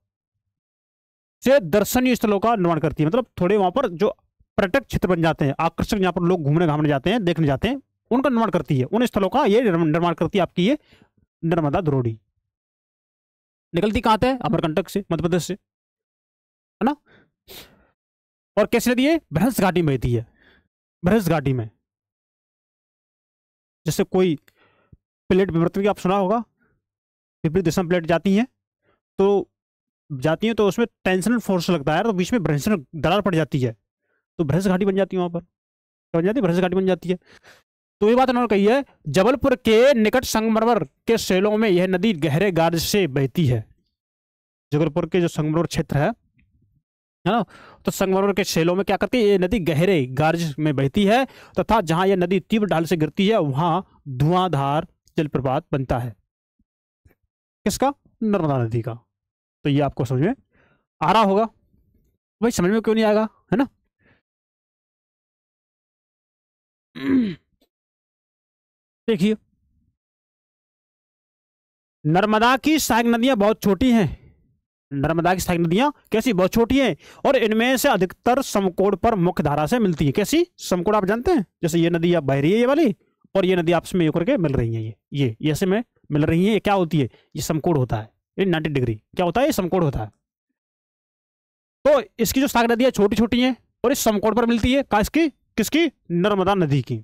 [SPEAKER 1] से दर्शनीय स्थलों का निर्माण करती है। मतलब थोड़े वहां पर जो पर्यटक क्षेत्र बन जाते हैं, आकर्षक, जहां पर लोग घूमने घामने जाते हैं, देखने जाते हैं, उनका निर्माण करती है। उन स्थलों का ये निर्माण करती है आपकी ये नर्मदा द्रोणी। निकलती कहां से? अमरकंटक से, मध्य प्रदेश से, है ना। और कैसे नदी है? भैंस घाटी में बहती है, भैंस घाटी में। जैसे कोई प्लेट विवर्तन की आप सुना होगा, विपरीत दिशा में प्लेट जाती हैं तो उसमें टेंशनल फोर्स लगता है, तो बीच में भ्रंश दरार पड़ जाती है, तो भैंस घाटी बन जाती है। वहां पर बन जाती है, भैंस घाटी बन जाती है। तो ये बात उन्होंने कही है। जबलपुर के निकट संगमरमर के शैलों में यह नदी गहरे गार्ज से बहती है। जबलपुर के जो संगमरमर क्षेत्र है ना, तो संगमरमर के शैलों में क्या करती है? ये नदी गहरे गार्ज में बहती है तथा जहां यह नदी तीव्र ढाल से गिरती है वहां धुआंधार जलप्रपात बनता है। किसका? नर्मदा नदी का। तो ये आपको समझ में आ रहा होगा। भाई समझ में क्यों नहीं आएगा, है ना। देखिए नर्मदा की सहायक नदियां बहुत छोटी हैं। नर्मदा की सहायक नदियां कैसी? बहुत छोटी हैं, और इनमें से अधिकतर समकोण पर मुख्य धारा से मिलती है। कैसी? समकोण आप जानते हैं, जैसे ये नदी अब बह रही है ये वाली, और ये नदी आपस में होकर के मिल रही है। ये ऐसे में मिल रही है। ये क्या होती है? ये समकोण होता है। ये 90 डिग्री क्या होता है? ये समकोण होता है। तो इसकी जो सागर नदियां छोटी छोटी हैं और इस समकोण पर मिलती है इसकी किसकी, नर्मदा नदी की।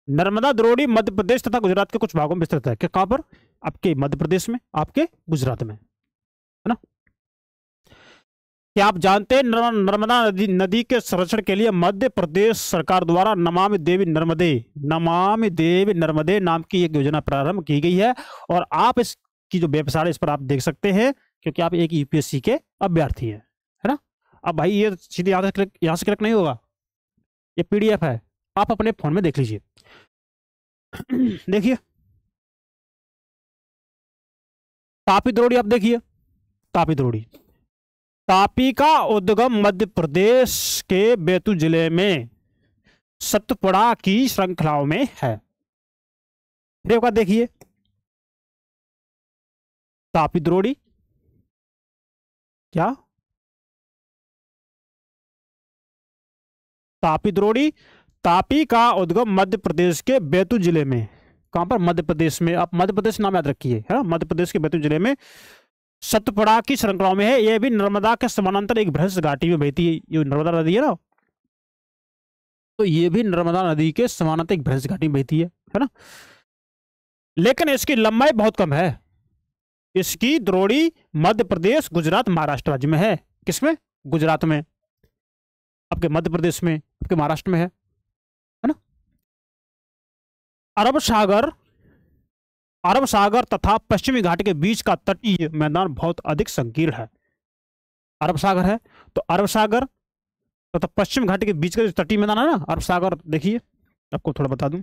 [SPEAKER 1] नर्मदा द्रोणी मध्य प्रदेश तथा गुजरात के कुछ भागों में विस्तृत है। कहां पर, आपके मध्य प्रदेश में, आपके गुजरात में, है ना। क्या आप जानते हैं नर्मदा नदी के संरक्षण के लिए मध्य प्रदेश सरकार द्वारा नमामि देवी नर्मदे नाम की एक योजना प्रारंभ की गई है। और आप इसकी जो वेबसाइट, इस पर आप देख सकते हैं, क्योंकि आप एक यूपीएससी के अभ्यर्थी हैं, है ना। अब भाई ये सीधे यहां से क्लिक नहीं होगा, ये पीडीएफ है, आप अपने फोन में देख लीजिए। देखिए तापी द्रोणी, आप देखिए तापी द्रोणी। तापी का उद्गम मध्य प्रदेश के बैतूल जिले में सतपुड़ा की श्रृंखलाओं में है। देखिए तापी द्रोणी, क्या तापी द्रोणी, तापी का उद्गम मध्य प्रदेश के बैतूल जिले में, कहां पर, मध्य प्रदेश में। आप मध्य प्रदेश नाम याद रखिए, है ना, मध्य प्रदेश के बैतूल जिले में सतपुड़ा की श्रृंखलाओं में है। यह भी नर्मदा के समानांतर एक बृहस्पति घाटी में बहती है। ये नर्मदा नदी है ना, तो ये भी नर्मदा नदी के समानांतर एक बृहस्पति घाटी में बहती है ना। लेकिन इसकी लंबाई बहुत कम है। इसकी द्रोणी मध्य प्रदेश, गुजरात, महाराष्ट्र राज्य में है। किसमें, गुजरात में, आपके मध्य प्रदेश में, आपके महाराष्ट्र में है ना। अरब सागर तथा पश्चिमी घाट के बीच का तटीय मैदान बहुत अधिक संकीर्ण है। अरब सागर है तो अरब सागर तथा पश्चिम घाट के बीच का जो तटीय मैदान है ना, अरब सागर, देखिए आपको थोड़ा बता दूं,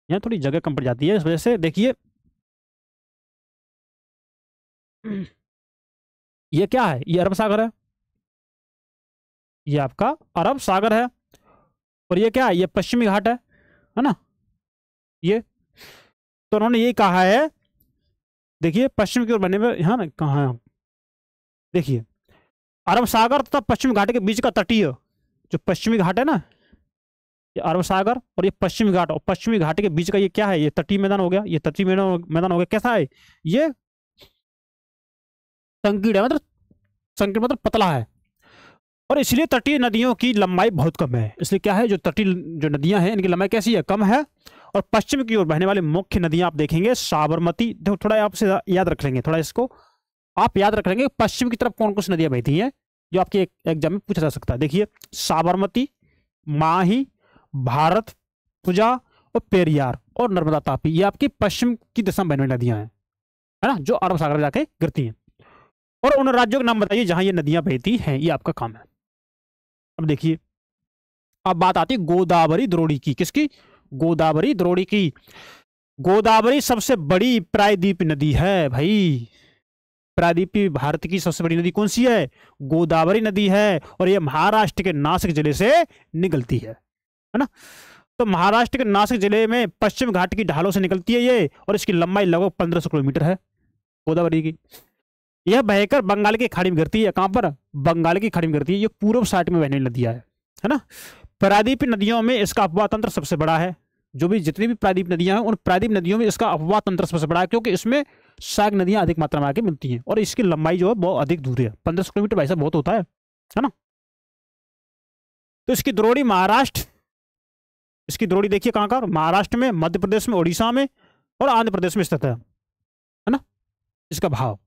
[SPEAKER 1] यहाँ थोड़ी जगह कम पड़ जाती है, इस वजह से देखिए ये क्या है, ये अरब सागर है, ये आपका अरब सागर है। और ये क्या है, ये पश्चिमी घाट है ना। ये तो उन्होंने ये कहा है, देखिए पश्चिम की ओर बनने में, यहाँ ना कहाँ है, देखिए अरब सागर तथा पश्चिम घाट के बीच का तटीय, जो पश्चिमी घाट है ना, ये अरब सागर और ये पश्चिमी घाट, और पश्चिमी घाट के बीच का ये क्या है, ये तटीय मैदान हो गया। ये तटीय मैदान हो गया, कैसा है, ये संकीर्ण है, मतलब संकीर्ण मतलब पतला है। और इसलिए तटीय नदियों की लंबाई बहुत कम है। इसलिए क्या है, जो तटीय जो नदियां हैं, इनकी लंबाई कैसी है, कम है। और पश्चिम की ओर बहने वाली मुख्य नदियां आप देखेंगे, साबरमती, देखो थोड़ा आपसे याद रख लेंगे, थोड़ा इसको आप याद रख लेंगे, पश्चिम की तरफ कौन कौन सी नदियां बहती हैं, जो आपके एग्जाम में पूछा जा सकता है। देखिए साबरमती, माही, भारत पुजा और पेरियार और नर्मदा तापी, ये आपकी पश्चिम की दिशा में बहने वाली नदियां हैं, है ना, जो अरब सागर में जाके गिरती हैं। और उन राज्यों के नाम बताइए जहां ये नदियां बहती हैं, ये आपका काम है। अब देखिए, अब बात आती है गोदावरी द्रोणी की। किसकी, गोदावरी द्रोणी की। गोदावरी सबसे बड़ी प्रायद्वीप नदी है भाई। प्रायद्वीपीय भारत की सबसे बड़ी नदी कौन सी है, गोदावरी नदी है। और ये महाराष्ट्र के नासिक जिले से निकलती है ना। तो महाराष्ट्र के नासिक जिले में पश्चिम घाट की ढालों से निकलती है ये, और इसकी लंबाई लगभग 1500 किलोमीटर है गोदावरी की। यह बहकर बंगाल की खाड़ी में गिरती है। कहां पर, बंगाल की खाड़ी में गिरती है। ये पूर्व साइड में बहने नदियां है ना। प्रायद्वीपीय नदियों में इसका अपवाह तंत्र सबसे बड़ा है। जो भी जितनी भी प्रायद्वीप नदियां हैं, उन प्रायद्वीप नदियों में इसका अपवाह तंत्र सबसे बड़ा है, क्योंकि इसमें सहायक नदियां अधिक मात्रा में आके मिलती हैं, और इसकी लंबाई जो है बहुत अधिक दूर है। 1500 किलोमीटर भाई साहब बहुत होता है ना। तो इसकी द्रोणी महाराष्ट्र, इसकी द्रोणी देखिए कहां का, महाराष्ट्र में, मध्य प्रदेश में, उड़ीसा में और आंध्र प्रदेश में स्थित है ना इसका भाव।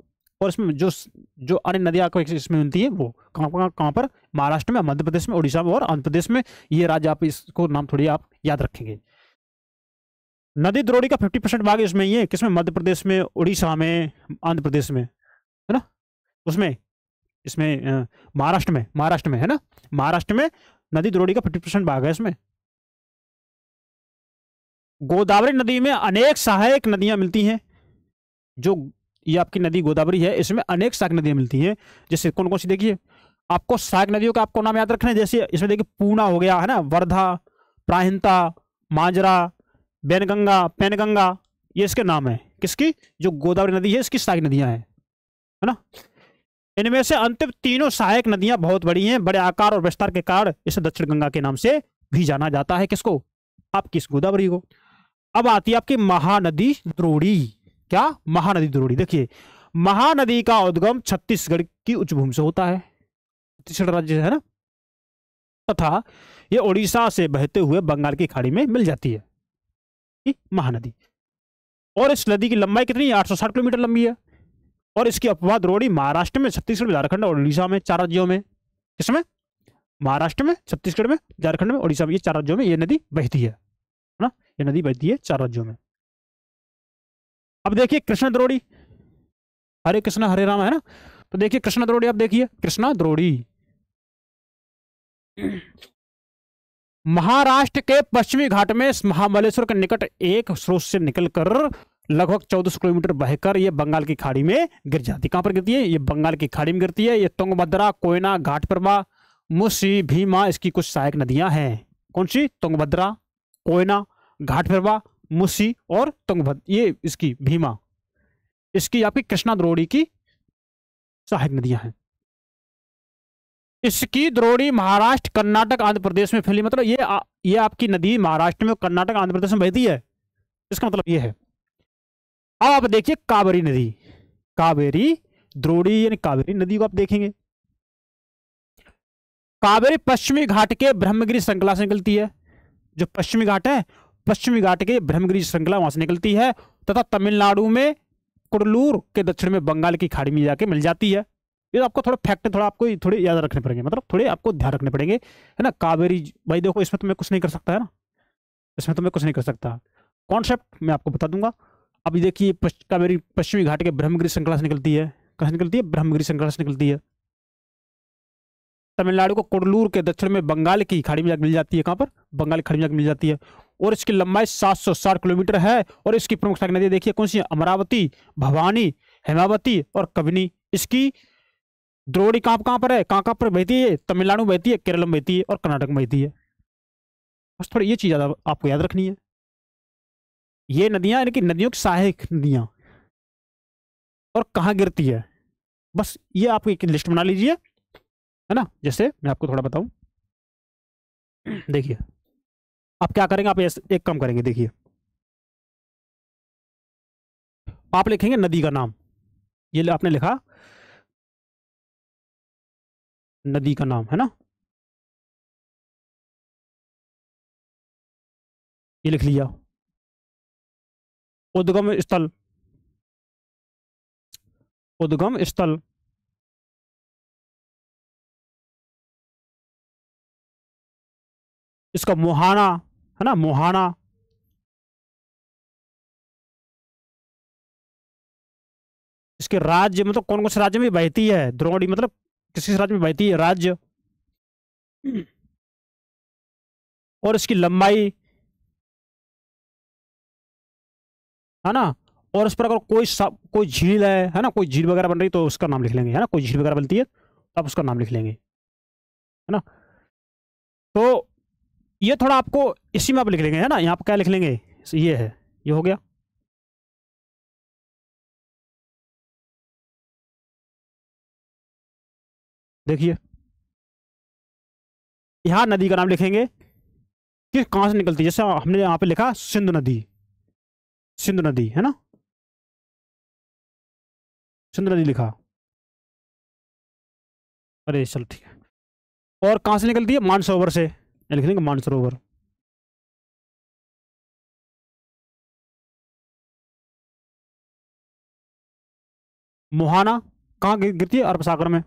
[SPEAKER 1] और इसमें जो अन्य नदियां इसमें मिलती है, वो कहां पर, महाराष्ट्र में, मध्य प्रदेश में, उड़ीसा में और आंध्र प्रदेश में। ये राज्य आप इसको नाम थोड़ी आप याद रखेंगे। नदी द्रोणी का 50% भाग इसमें ही है। किसमें, मध्य प्रदेश में, उड़ीसा में, आंध्र प्रदेश में, है ना। उसमें इसमें महाराष्ट्र में है ना, महाराष्ट्र में नदी द्रोणी का 50% भाग है इसमें। गोदावरी नदी में अनेक सहायक नदियां मिलती हैं। जो ये आपकी नदी गोदावरी है, इसमें अनेक सहायक नदियां मिलती हैं। जैसे कौन कौन सी, देखिए आपको सहायक नदियों का आपको नाम याद रखना है। जैसे इसमें देखिए पूर्णा हो गया, है ना, वर्धा, प्राहिंता, मांजरा, बैनगंगा, पैनगंगा, ये इसके नाम है। किसकी, जो गोदावरी नदी है, इसकी सहायक नदियां हैं, है ना। इनमें से अंतिम तीनों सहायक नदियां बहुत बड़ी हैं। बड़े आकार और विस्तार के कारण इसे दक्षिण गंगा के नाम से भी जाना जाता है। किसको, आपकी इस गोदावरी को। अब आती है आपकी महानदी द्रोणी। क्या, महानदी द्रोणी। देखिए महानदी का उद्गम छत्तीसगढ़ की उच्चभूमि से होता है, छत्तीसगढ़ राज्य है ना, तथा ये उड़ीसा से बहते हुए बंगाल की खाड़ी में मिल जाती है महानदी। और इस नदी की लंबाई कितनी है? 860 किलोमीटर लंबी है। और इसकी अपवाद रोडी महाराष्ट्र में, छत्तीसगढ़, झारखंड और उड़ीसा में, 4 राज्यों में। किसमें? महाराष्ट्र में, छत्तीसगढ़ में, झारखंड में, उड़ीसा में, ये 4 राज्यों में ये नदी बहती है ना, ये नदी बहती है 4 राज्यों में। अब देखिए कृष्णा द्रोणी, हरे कृष्ण हरे राम है ना, तो देखिए कृष्णा द्रोणी, आप देखिए कृष्णा द्रोणी महाराष्ट्र के पश्चिमी घाट में महाबलेश्वर के निकट एक स्रोत से निकलकर लगभग 1400 किलोमीटर बहकर ये बंगाल की खाड़ी में गिर जाती है। कहां पर गिरती है? ये बंगाल की खाड़ी में गिरती है। ये तुंगभद्रा, कोयना, घाटप्रभा, मुसी, भीमा इसकी कुछ सहायक नदियां हैं। कौन सी? तुंगभद्रा, कोयना, घाटप्रभा, मुसी और तुंगभद्रा, ये इसकी भीमा, इसकी आपकी कृष्णा द्रोणी की सहायक नदियां हैं। इसकी द्रोणी महाराष्ट्र, कर्नाटक, आंध्र प्रदेश में फैली, मतलब ये आपकी नदी महाराष्ट्र में, कर्नाटक, आंध्र प्रदेश में बहती है, इसका मतलब ये है। अब आप देखिए कावेरी नदी, कावेरी द्रोणी यानी कावेरी नदी को आप देखेंगे। कावेरी पश्चिमी घाट के ब्रह्मगिरी श्रृंखला से निकलती है। जो पश्चिमी घाट है, पश्चिमी घाट के ब्रह्मगिरी श्रृंखला वहां से निकलती है तथा तमिलनाडु में कुडलूर के दक्षिण में बंगाल की खाड़ी में जाके मिल जाती है। ये आपको थोड़ा फैक्ट, थोड़ा आपको थोड़े याद रखने पड़ेंगे, मतलब थोड़े आपको ध्यान रखने पड़ेंगे, है ना। कावेरी, भाई देखो इसमें तो मैं कुछ नहीं कर सकता है ना, इसमें तो मैं कुछ नहीं कर सकता, कॉन्सेप्ट मैं आपको बता दूंगा। अभी देखिए कावेरी पश्चिमी घाट के ब्रह्मगिरी श्रृंखला से निकलती है। कहां से निकलती है? ब्रह्मगिरी श्रृंखला से निकलती है। तमिलनाडु को कुडलूर के दक्षिण में बंगाल की खाड़ी में जाकर मिल जाती है। कहां पर? बंगाल की खाड़ी में जाकर मिल जाती है। और इसकी लंबाई 760 किलोमीटर है। और इसकी प्रमुख सहायक नदी देखिए कौन सी है? अमरावती, भवानी, हेमावती और कबिनी। इसकी द्रोणी कहां पर है, कहां पर बहती है? तमिलनाडु में बहती है, केरल में बहती है और कर्नाटक में बहती है। बस थोड़ी ये चीज आपको याद रखनी है। ये नदियां यानी कि नदियों की सहायक नदियां, और कहां गिरती है, बस ये आप एक लिस्ट बना लीजिए, है ना। जैसे मैं आपको थोड़ा बताऊं, देखिए आप क्या करेंगे, आप एक काम करेंगे, देखिए आप लिखेंगे नदी का नाम, ये आपने लिखा नदी का नाम, है ना, ये लिख लिया। उद्गम स्थल, उद्गम स्थल, इसका मोहाना, है ना, मोहाना। इसके राज्य, मतलब कौन कौन से राज्य में बहती है द्रोणी, मतलब किस किस राज्य में बहती है, राज्य। और इसकी लंबाई, है ना। और इस पर अगर कोई झील है ना, कोई झील वगैरह बन रही तो उसका नाम लिख लेंगे, है ना। कोई झील वगैरह बनती है तो आप उसका नाम लिख लेंगे, है ना। तो ये थोड़ा आपको इसी में आप लिख लेंगे, है ना। यहाँ पर क्या लिख लेंगे, ये है, ये हो गया। देखिए यहाँ नदी का नाम लिखेंगे कि कहां से निकलती है। जैसे हमने यहाँ पे लिखा सिंधु नदी, सिंधु नदी, है ना, सिंधु नदी लिखा। अरे चल ठीक है। और कहां से निकलती है? मानसरोवर से, लिख लेंगे मानसरोवर। मोहाना कहाँ गिरती है? अरब सागर में।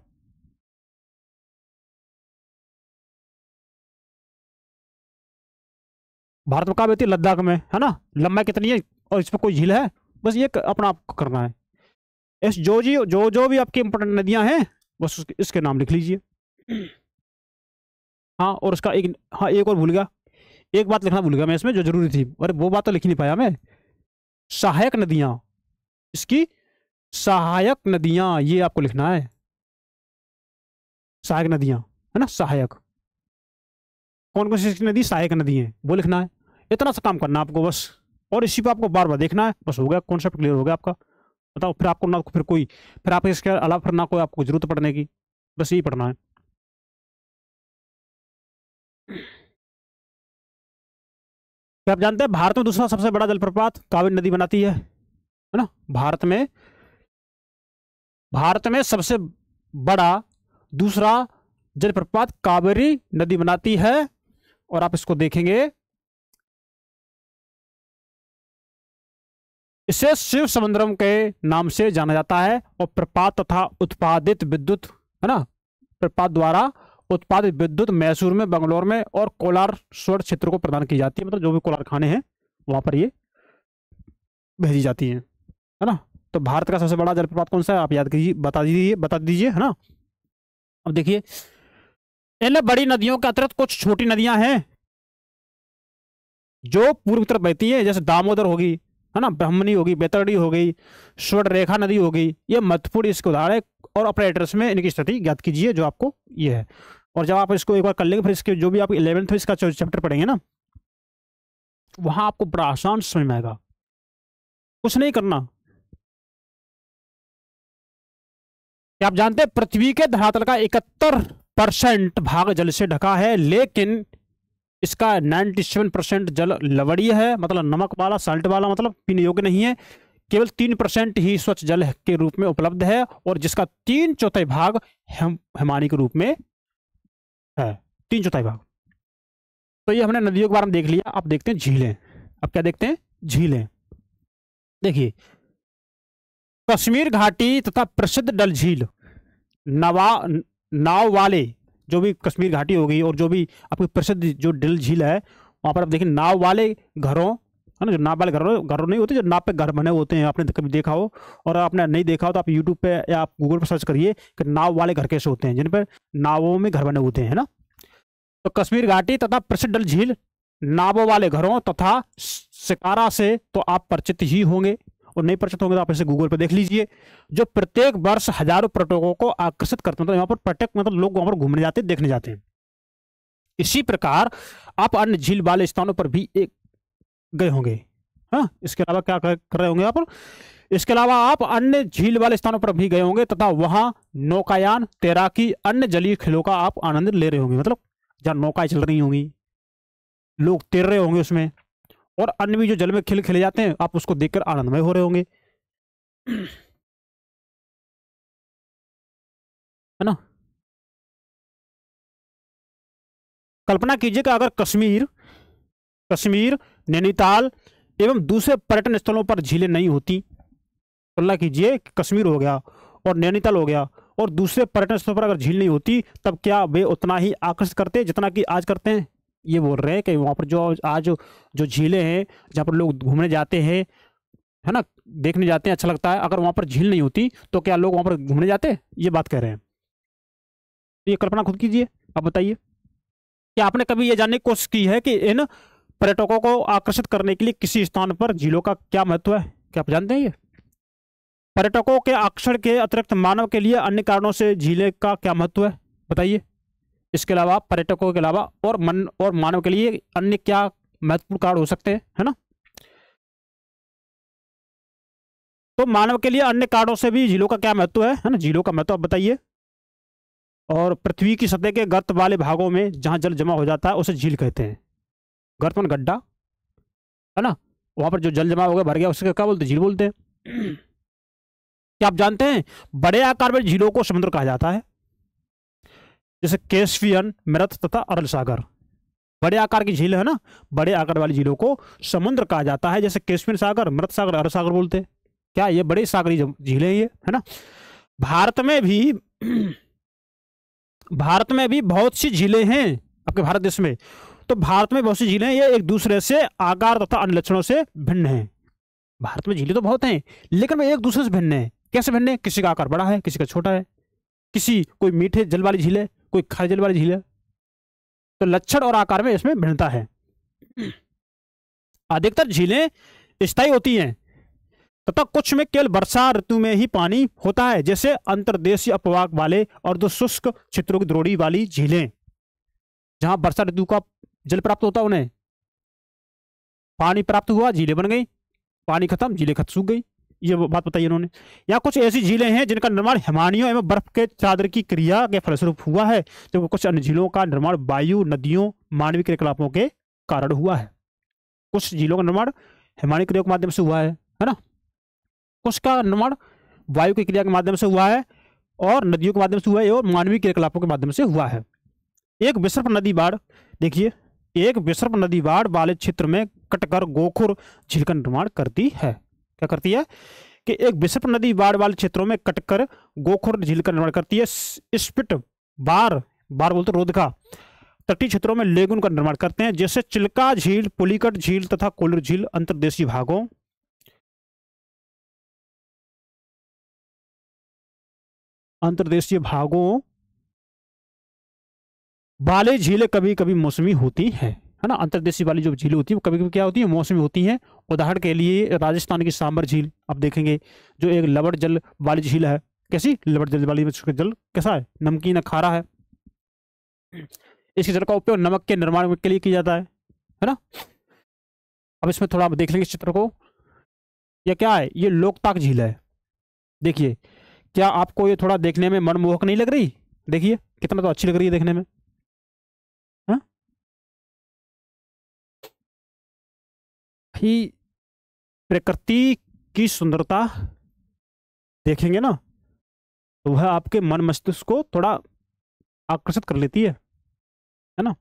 [SPEAKER 1] भारत में कहाँ बहती है? लद्दाख में, है ना। लंबाई कितनी है और इस पर कोई झील है? बस ये अपना आपको करना है। इस जो भी आपकी इंपोर्टेंट नदियां हैं बस इसके नाम लिख लीजिए। हाँ, और उसका एक, हाँ एक और भूल गया, एक बात लिखना भूल गया मैं इसमें जो जरूरी थी, अरे वो बात तो लिख नहीं पाया मैं। सहायक नदियां, इसकी सहायक नदियां, ये आपको लिखना है, सहायक नदियां, है ना, सहायक। कौन कौन सी नदी सहायक नदी है वो लिखना है। इतना सा काम करना आपको बस, और इसी पे आपको बार बार देखना है, बस हो गया, कॉन्सेप्ट क्लियर हो गया आपका। बताओ फिर आपको ना, फिर आप इसके अलावा फिर ना कोई आपको जरूरत पड़ने की, बस यही पढ़ना है। क्या आप जानते हैं भारत में दूसरा सबसे बड़ा जलप्रपात कावेरी नदी बनाती है ना। भारत में भारत में सबसे बड़ा दूसरा जलप्रपात कावेरी नदी बनाती है। और आप इसको देखेंगे, इसे शिव समुद्रम के नाम से जाना जाता है। और प्रपात तथा उत्पादित विद्युत, है ना, प्रपात द्वारा उत्पादित विद्युत मैसूर में, बंगलोर में और कोलार स्वर्ण क्षेत्र को प्रदान की जाती है। मतलब जो भी कोलार खाने हैं वहां पर ये भेजी जाती है ना। तो भारत का सबसे बड़ा जलप्रपात कौन सा है, आप याद कीजिए, बता दीजिए, है ना। अब देखिए, इन बड़ी नदियों के अतिरिक्त कुछ छोटी नदियां हैं जो पूर्व की तरफ बहती है, जैसे दामोदर होगी, है ना, ब्रह्मणी होगी, बैतरणी हो गई, स्वर्ण रेखा नदी हो गई। ये महत्वपूर्ण इसके उदाहरण है। और अपने एड्रेस में इनकी स्थिति ज्ञात कीजिए जो आपको ये है। और जब आप इसको एक बार कर लेंगे, फिर इसके जो भी आप 11th में इसका चैप्टर पढ़ेंगे ना, वहां आपको बड़ा आसान समझ में आएगा। कुछ नहीं करना। क्या आप जानते हैं पृथ्वी के धरातल का 71% भाग जल से ढका है, लेकिन इसका 97% जल लवणीय है, मतलब नमक वाला, साल्ट वाला, मतलब पीने योग्य नहीं है। केवल 3% ही स्वच्छ जल के रूप में उपलब्ध है, और जिसका 3/4 भाग हिमानी के रूप में है। 3/4 भाग। तो ये हमने नदियों के बारे में देख लिया। अब देखते हैं झीलें। अब क्या देखते हैं, झीलें। देखिए, कश्मीर घाटी तथा प्रसिद्ध डल झील, नाव वाले, जो भी कश्मीर घाटी हो गई, और जो भी आपकी प्रसिद्ध जो डल झील है, वहां पर आप देखिए नाव वाले घरों, है ना, जो नाव वाले घरों नहीं होते, जो नाव पे घर बने होते हैं, आपने कभी देखा हो। और आपने नहीं देखा हो तो आप यूट्यूब पे या आप गूगल पर सर्च करिए कि नाव वाले घर कैसे होते हैं, जिन पर नावों में घर बने होते हैं, है ना। तो कश्मीर घाटी तथा प्रसिद्ध डल झील, नावों वाले घरों तथा शिकारा से तो आप परिचित ही होंगे, और नहीं परिचित होंगे तो आप इसे गूगल पर देख लीजिए, जो प्रत्येक वर्ष हजारों पर्यटकों को आकर्षित करते हैं। मतलब यहाँ पर पर्यटक, मतलब लोग वहां पर घूमने जाते हैं, देखने जाते हैं। इसी प्रकार आप अन्य झील वाले स्थानों पर भी एक गए होंगे। हाँ, इसके अलावा क्या कर रहे होंगे आप, इसके अलावा आप अन्य झील वाले स्थानों पर भी गए होंगे, तथा वहां नौकायान, तैराकी, अन्य जलीय खेलों का आप आनंद ले रहे होंगे। मतलब जहां नौकाएं चल रही होंगी, लोग तैर रहे होंगे उसमें, और अन्य भी जो जल में खेल खेले जाते हैं, आप उसको देखकर आनंदमय हो रहे होंगे, है ना। कल्पना कीजिए कि अगर कश्मीर, नैनीताल एवं दूसरे पर्यटन स्थलों पर झीलें नहीं होती। कल्पना कीजिए कि कश्मीर हो गया और नैनीताल हो गया, और दूसरे पर्यटन स्थलों पर अगर झील नहीं होती, तब क्या वे उतना ही आकर्षित करते जितना कि आज करते हैं। ये बोल रहे हैं कि वहाँ पर जो आज जो झीलें हैं, जहाँ पर लोग घूमने जाते हैं, है ना, देखने जाते हैं, अच्छा लगता है, अगर वहाँ पर झील नहीं होती तो क्या लोग वहाँ पर घूमने जाते, ये बात कह रहे हैं। तो ये कल्पना खुद कीजिए। अब बताइए, क्या आपने कभी ये जानने की कोशिश की है कि इन पर्यटकों को आकर्षित करने के लिए किसी स्थान पर झीलों का क्या महत्व है? क्या आप जानते हैं ये? पर्यटकों के आकर्षण के अतिरिक्त मानव के लिए अन्य कारणों से झीलें का क्या महत्व है, बताइए। इसके अलावा पर्यटकों के अलावा और मानव के लिए अन्य क्या महत्वपूर्ण कारण हो सकते हैं, है ना। तो मानव के लिए अन्य कारणों से भी झीलों का क्या महत्व है ना, झीलों का महत्व आप बताइए। और पृथ्वी की सतह के गर्त वाले भागों में जहां जल जमा हो जाता है उसे झील कहते हैं। गर्त मतलब गड्ढा, है ना, वहां पर जो जल जमा हो गया, भर गया, उससे क्या बोलते हैं, झील बोलते हैं। क्या आप जानते हैं बड़े आकार में झीलों को समुद्र कहा जाता है, जैसे कैस्पियन, मृत तथा अरल सागर। बड़े आकार की झील है ना, बड़े आकार वाली झीलों को समुद्र कहा जाता है, जैसे कैस्पियन सागर, मृत सागर, अरल सागर बोलते हैं। क्या ये बड़े सागरी झीलें ये, है ना। भारत में भी बहुत सी झीलें हैं आपके भारत देश में। तो भारत में बहुत सी झीलें, ये एक दूसरे से आकार तथा अन्य लक्षणों से भिन्न हैं। भारत में झीलें तो बहुत हैं, लेकिन वे एक दूसरे से भिन्न हैं। कैसे भिन्न है? किसी का आकार बड़ा है, किसी का छोटा है, कोई मीठे जल वाली झील है, कोई खारे जल वाली झील है। तो लक्षण और आकार में इसमें भिन्नता है। अधिकतर झीलें स्थायी होती हैं तथा कुछ में केवल वर्षा ऋतु में ही पानी होता है, जैसे अंतर्देशीय अपवाह वाले और दो शुष्क क्षेत्रों की द्रोणी वाली झीलें, जहां वर्षा ऋतु का जल प्राप्त होता है, उन्हें पानी प्राप्त हुआ, झीलें बन गई, पानी खत्म, झीलें खत्म, सूख गई। ये बात बताइए इन्होंने। या कुछ ऐसी झीलें हैं जिनका निर्माण हिमानियों एवं बर्फ के चादर की क्रिया के फलस्वरूप हुआ है, जबकि कुछ अन्य झीलों का निर्माण वायु, नदियों, मानवीय क्रियाकलापों के कारण हुआ है। कुछ झीलों का निर्माण हिमानी क्रिया के माध्यम से हुआ है ना। कुछ का निर्माण वायु की क्रिया के माध्यम से हुआ है, और नदियों के माध्यम से हुआ है, और मानवीय क्रियाकलापों के माध्यम से हुआ है। एक विसर्प नदी बाढ़, देखिए, एक विसर्प नदी बाढ़ वाले क्षेत्र में कटकर गोखुर झील का निर्माण करती है। क्या करती है कि एक विसर्प नदी बाढ़ वाले क्षेत्रों में कटकर गोखुर झील का निर्माण करती है। स्पिट बार, बार बोलते रोधका, तटीय क्षेत्रों में लेगुन का निर्माण करते हैं, जैसे चिल्का झील, पुलिकट झील तथा कोल्लूर झील अंतर्देशीय भागों वाले झीलें कभी कभी मौसमी होती हैं, है ना। अंतर्देशीय वाली जो झीलें होती है वो कभी कभी क्या होती है, मौसमी होती हैं। उदाहरण के लिए राजस्थान की सांबर झील आप देखेंगे, जो एक लवण जल वाली झील है। कैसी? लवण जल वाली, उसका जल कैसा है? नमकीन है, खारा है। इसके जल का उपयोग नमक के निर्माण के लिए किया जाता है ना। अब इसमें थोड़ा आप देख लेंगे इस चित्र को। यह क्या है? ये लोकताक झील है। देखिए, क्या आपको ये थोड़ा देखने में मनमोहक नहीं लग रही? देखिए कितना तो अच्छी लग रही है देखने में, हाँ? ही प्रकृति की सुंदरता देखेंगे ना, तो वह आपके मन मस्तिष्क को थोड़ा आकर्षित कर लेती है ना।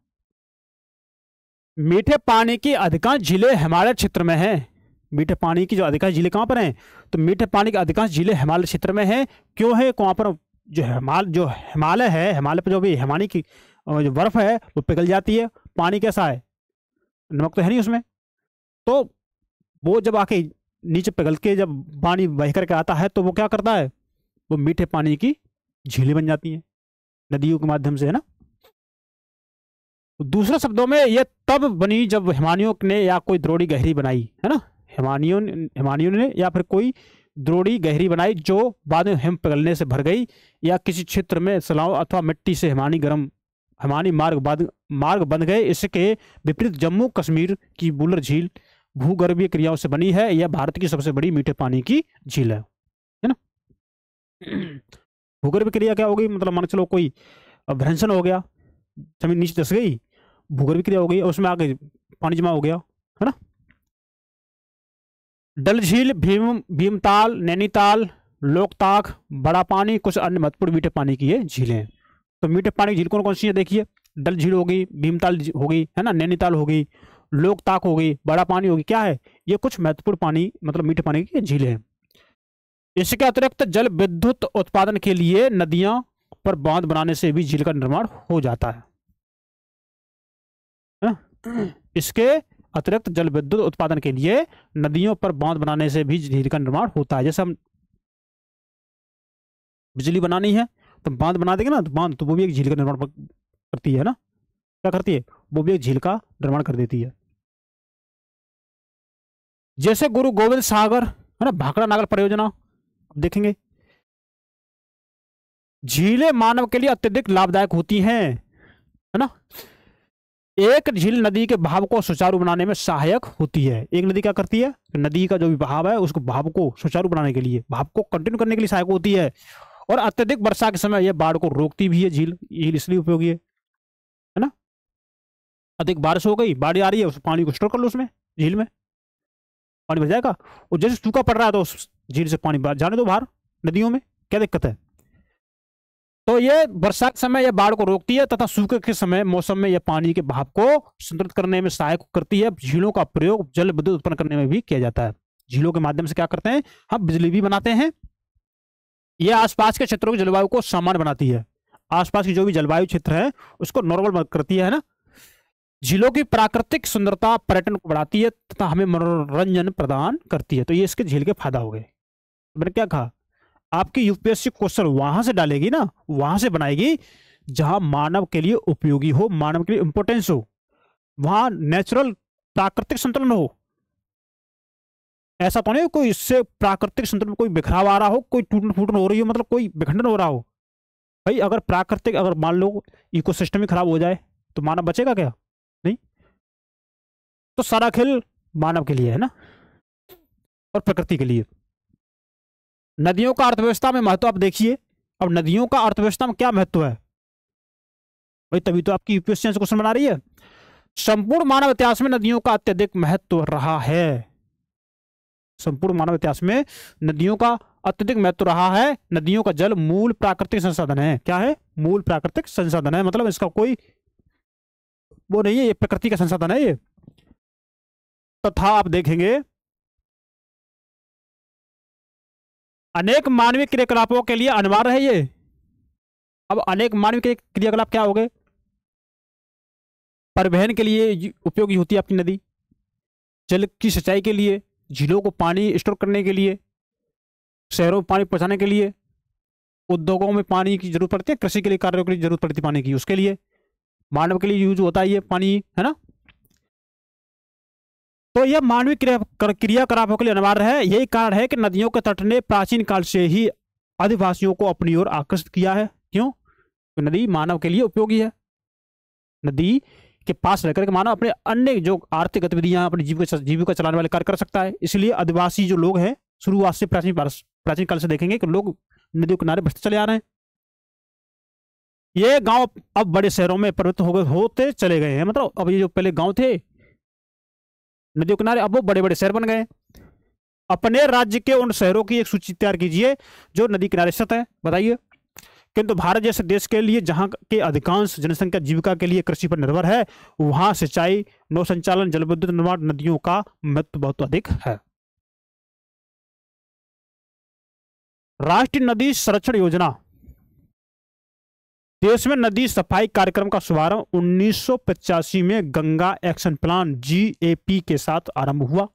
[SPEAKER 1] मीठे पानी की अधिकांश झीलें हिमालय क्षेत्र में हैं। मीठे पानी की जो अधिकांश झीलें कहाँ पर हैं? तो मीठे पानी की अधिकांश झीलें हिमालय क्षेत्र में हैं। क्यों है? वहाँ पर जो हिमालय है, हिमालय पर जो भी हिमानी की जो बर्फ है वो पिघल जाती है। पानी कैसा है? नमक तो है नहीं उसमें, तो वो जब आके नीचे पिघल के जब पानी बह करके आता है तो वो क्या करता है? वो मीठे पानी की झीलें बन जाती हैं नदियों के माध्यम से, है ना। दूसरे शब्दों में ये तब बनी जब हिमानियों ने या कोई द्रोणी गहरी बनाई, है ना। हिमानियों ने या फिर कोई द्रोणी गहरी बनाई जो बाद में हिम पिघलने से भर गई, या किसी क्षेत्र में सलाव अथवा मिट्टी से हिमानी मार्ग बन गए। इसके विपरीत जम्मू कश्मीर की बुलर झील भूगर्भीय क्रियाओं से बनी है। यह भारत की सबसे बड़ी मीठे पानी की झील है ना। भूगर्भ क्रिया क्या हो गई? मतलब मान चलो कोई भ्रंशन हो गया, जमीन नीचे धस गई, भूगर्भ क्रिया हो गई, और उसमें आगे पानी जमा हो गया, है ना। डल झील, भीमताल, नैनीताल, लोकताक, बड़ा पानी, कुछ अन्य महत्वपूर्ण मीठे पानी की ये झीलें हैं। तो मीठे पानी की झील कौन कौन सी है? देखिए, डल झील हो गई, भीमताल हो गई, है ना, नैनीताल हो गई, लोकताक हो गई, बड़ा पानी होगी। क्या है? ये कुछ महत्वपूर्ण पानी, मतलब मीठे पानी की झीलें हैं। इसके अतिरिक्त जल विद्युत उत्पादन के लिए नदियां पर बांध बनाने से भी झील का निर्माण हो जाता है। इसके अतिरिक्त जल विद्युत उत्पादन के लिए नदियों पर बांध बनाने से भी झील का निर्माण होता है। जैसे हम बिजली बनानी है तो बांध बना देंगे ना, तो बांध तो वो भी एक झील का निर्माण करती है ना। क्या करती है? वो भी एक झील का निर्माण कर देती है। जैसे गुरु गोविंद सागर, है ना, भाखड़ा नागर परियोजना देखेंगे। झीलें मानव के लिए अत्यधिक लाभदायक होती हैं, है ना। एक झील नदी के बहाव को सुचारू बनाने में सहायक होती है। एक नदी क्या करती है? नदी का जो भी बहाव है उसको बहाव को सुचारू बनाने के लिए, बहाव को कंटिन्यू करने के लिए सहायक होती है। और अत्यधिक वर्षा के समय यह बाढ़ को रोकती भी है। झील इसलिए उपयोगी है ना। अधिक बारिश हो गई, बाढ़ आ रही है, उस पानी को स्टोर कर लो उसमें, झील में पानी भर जाएगा। और जैसे सूखा पड़ रहा है तो उस झील से पानी जाने दो बाहर नदियों में, क्या दिक्कत है? तो ये वर्षा के समय यह बाढ़ को रोकती है तथा सूखे के समय मौसम में यह पानी के बहाव को संतुलित करने में सहायक करती है। झीलों का प्रयोग जल विद्युत उत्पन्न करने में भी किया जाता है। झीलों के माध्यम से क्या करते हैं? हम बिजली भी बनाते हैं। यह आसपास के क्षेत्रों की जलवायु को सामान्य बनाती है। आसपास की जो भी जलवायु क्षेत्र है उसको नॉर्मल करती है ना। झीलों की प्राकृतिक सुंदरता पर्यटन को बढ़ाती है तथा हमें मनोरंजन प्रदान करती है। तो ये इसके झील के फायदा हो गए। मैंने क्या कहा? आपकी यूपीएससी क्वेश्चन वहां से डालेगी ना, वहां से बनाएगी जहां मानव के लिए उपयोगी हो, मानव के लिए इंपोर्टेंस हो, वहां नेचुरल प्राकृतिक संतुलन हो। ऐसा तो नहीं कोई इससे प्राकृतिक संतुलन कोई बिखराव आ रहा हो, कोई टूटन फूटन हो रही हो, मतलब कोई विखंडन हो रहा हो। भाई अगर प्राकृतिक, अगर मान लो इकोसिस्टम ही खराब हो जाए तो मानव बचेगा क्या? नहीं। तो सारा खेल मानव के लिए है ना, और प्रकृति के लिए। नदियों का अर्थव्यवस्था में महत्व आप देखिए। अब नदियों का अर्थव्यवस्था में क्या महत्व है भाई? तभी तो आपकी यूपीएससी क्वेश्चन बना रही है। संपूर्ण मानव इतिहास में नदियों का अत्यधिक महत्व रहा है। संपूर्ण मानव इतिहास में नदियों का अत्यधिक महत्व रहा है। नदियों का जल मूल प्राकृतिक संसाधन है। क्या है? मूल प्राकृतिक संसाधन है, मतलब इसका कोई वो नहीं है, ये प्रकृति का संसाधन है ये। तथा आप देखेंगे अनेक मानवीय क्रियाकलापों के लिए अनिवार्य है ये। अब अनेक मानवीय क्रियाकलाप क्या हो गए? परिवहन के लिए उपयोगी होती है अपनी नदी, जल की सिंचाई के लिए, झीलों को पानी स्टोर करने के लिए, शहरों में पानी पहुंचाने के लिए, उद्योगों में पानी की जरूरत पड़ती है, कृषि के लिए कार्यों के लिए जरूरत पड़ती है पानी की, उसके लिए मानव के लिए यूज होता है ये पानी, है ना। तो यह मानवीय क्रियाकलापों के लिए अनिवार्य है। यही कारण है कि नदियों के तट ने प्राचीन काल से ही आदिवासियों को अपनी ओर आकर्षित किया है। क्यों? तो नदी मानव के लिए उपयोगी है। नदी के पास रहकर के मानव अपने अन्य जो आर्थिक गतिविधियां अपनी जीविका चलाने वाले कार्य कर सकता है। इसलिए आदिवासी जो लोग हैं शुरुआत से प्राचीन काल से देखेंगे कि लोग नदियों के किनारे बसते चले आ रहे हैं। ये गांव अब बड़े शहरों में परिवर्तित होते चले गए हैं। मतलब अब ये जो पहले गांव थे नदियों के किनारे, अब वो बड़े बड़े शहर बन गए। अपने राज्य के उन शहरों की एक सूची तैयार कीजिए जो नदी किनारे स्थित है, बताइए। किंतु भारत जैसे देश के लिए जहां के अधिकांश जनसंख्या जीविका के लिए कृषि पर निर्भर है, वहां सिंचाई, नौ संचालन, जल विद्युत निर्माण, नदियों का महत्व बहुत अधिक है। राष्ट्रीय नदी संरक्षण योजना। देश में नदी सफाई कार्यक्रम का शुभारंभ 1985 में गंगा एक्शन प्लान GAP के साथ आरंभ हुआ।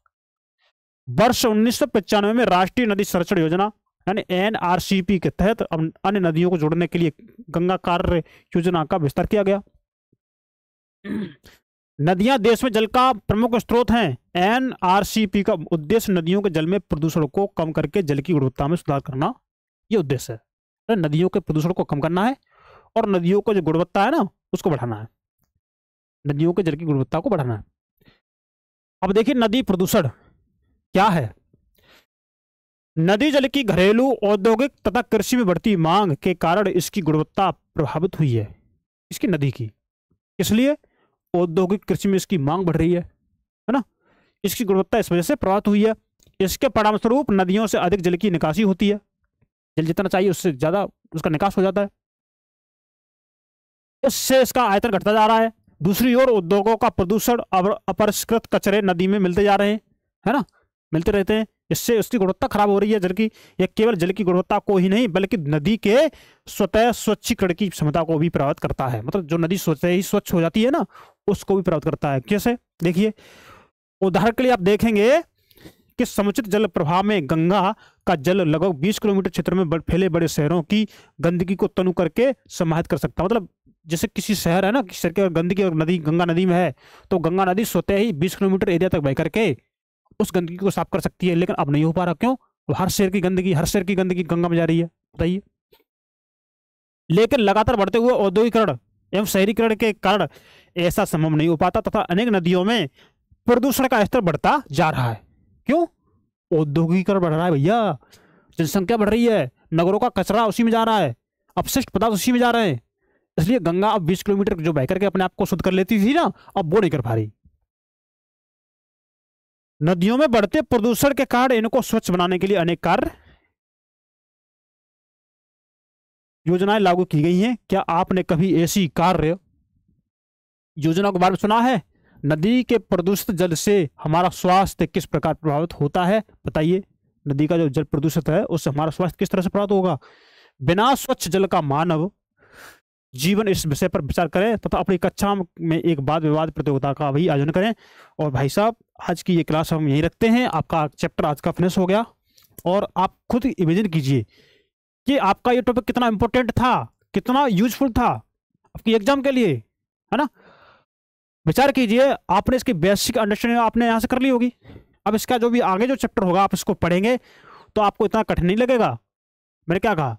[SPEAKER 1] वर्ष 1995 में राष्ट्रीय नदी संरक्षण योजना यानी NRCP के तहत अन्य नदियों को जोड़ने के लिए गंगा कार्य योजना का विस्तार किया गया। नदियां देश में जल का प्रमुख स्रोत हैं। NRCP का उद्देश्य नदियों के जल में प्रदूषण को कम करके जल की गुणवत्ता में सुधार करना, यह उद्देश्य है। तो नदियों के प्रदूषण को कम करना है और नदियों को जो गुणवत्ता है ना उसको बढ़ाना है। नदियों के जल की गुणवत्ता को बढ़ाना है। अब देखिए नदी प्रदूषण क्या है। नदी जल की घरेलू, औद्योगिक तथा कृषि में बढ़ती मांग के कारण इसकी गुणवत्ता प्रभावित हुई है। इसकी नदी की, इसलिए औद्योगिक कृषि में इसकी मांग बढ़ रही है ना। इसकी गुणवत्ता इस वजह से प्रभावित हुई है। इसके परिणाम स्वरूप नदियों से अधिक जल की निकासी होती है। जल जितना चाहिए उससे ज्यादा उसका निकास हो जाता है। इससे इसका आयतन घटता जा रहा है। दूसरी ओर उद्योगों का प्रदूषण और अपरिष्कृत कचरे नदी में मिलते जा रहे हैं, है ना, मिलते रहते हैं। इससे उसकी गुणवत्ता खराब हो रही है जल की। यह केवल जल की गुणवत्ता को ही नहीं बल्कि नदी के स्वतः स्वच्छीकरण की क्षमता को भी प्रभावित करता है। मतलब जो नदी स्वतः ही स्वच्छ हो जाती है ना उसको भी प्रभावित करता है। कैसे? देखिए उदाहरण के लिए आप देखेंगे कि समुचित जल प्रवाह में गंगा का जल लगभग 20 किलोमीटर क्षेत्र में फैले बड़े शहरों की गंदगी को तनु करके समाहित कर सकता है। मतलब जैसे किसी शहर है ना, किसी शहर की गंदगी और नदी गंगा नदी में है तो गंगा नदी स्वतः ही 20 किलोमीटर एरिया तक बह करके उस गंदगी को साफ कर सकती है। लेकिन अब नहीं हो पा रहा। क्यों? तो हर शहर की गंदगी गंगा में जा रही है, बताइए। लेकिन लगातार बढ़ते हुए औद्योगिकरण एवं शहरीकरण के कारण ऐसा संभव नहीं हो पाता तथा अनेक नदियों में प्रदूषण का स्तर बढ़ता जा रहा है। क्यों? औद्योगिकरण बढ़ रहा है भैया, जनसंख्या बढ़ रही है, नगरों का कचरा उसी में जा रहा है, अपशिष्ट पदार्थ उसी में जा रहे हैं। इसलिए गंगा अब 20 किलोमीटर जो बह करके अपने आप को शुद्ध कर लेती थी ना, अब वो नहीं कर पा रही। नदियों में बढ़ते प्रदूषण के कारण इनको स्वच्छ बनाने के लिए अनेक कार्य योजनाएं लागू की गई हैं। क्या आपने कभी ऐसी कार्य योजना के बारे में सुना है? नदी के प्रदूषित जल से हमारा स्वास्थ्य किस प्रकार प्रभावित होता है, बताइए। नदी का जो जल प्रदूषित है उससे हमारा स्वास्थ्य किस तरह से प्रभावित होगा? बिना स्वच्छ जल का मानव जीवन, इस विषय पर विचार करें तथा अपनी कक्षा में एक वाद विवाद प्रतियोगिता का भी आयोजन करें। और भाई साहब आज की ये क्लास हम यहीं रखते हैं। आपका चैप्टर आज का फिनिश हो गया और आप खुद इमेजिन कीजिए कि आपका ये टॉपिक कितना इंपॉर्टेंट था, कितना यूजफुल था आपकी एग्जाम के लिए, है ना। विचार कीजिए, आपने इसकी बेसिक अंडरस्टैंडिंग आपने यहाँ से कर ली होगी। अब इसका जो भी आगे जो चैप्टर होगा आप इसको पढ़ेंगे तो आपको इतना कठिन नहीं लगेगा। मैंने क्या कहा,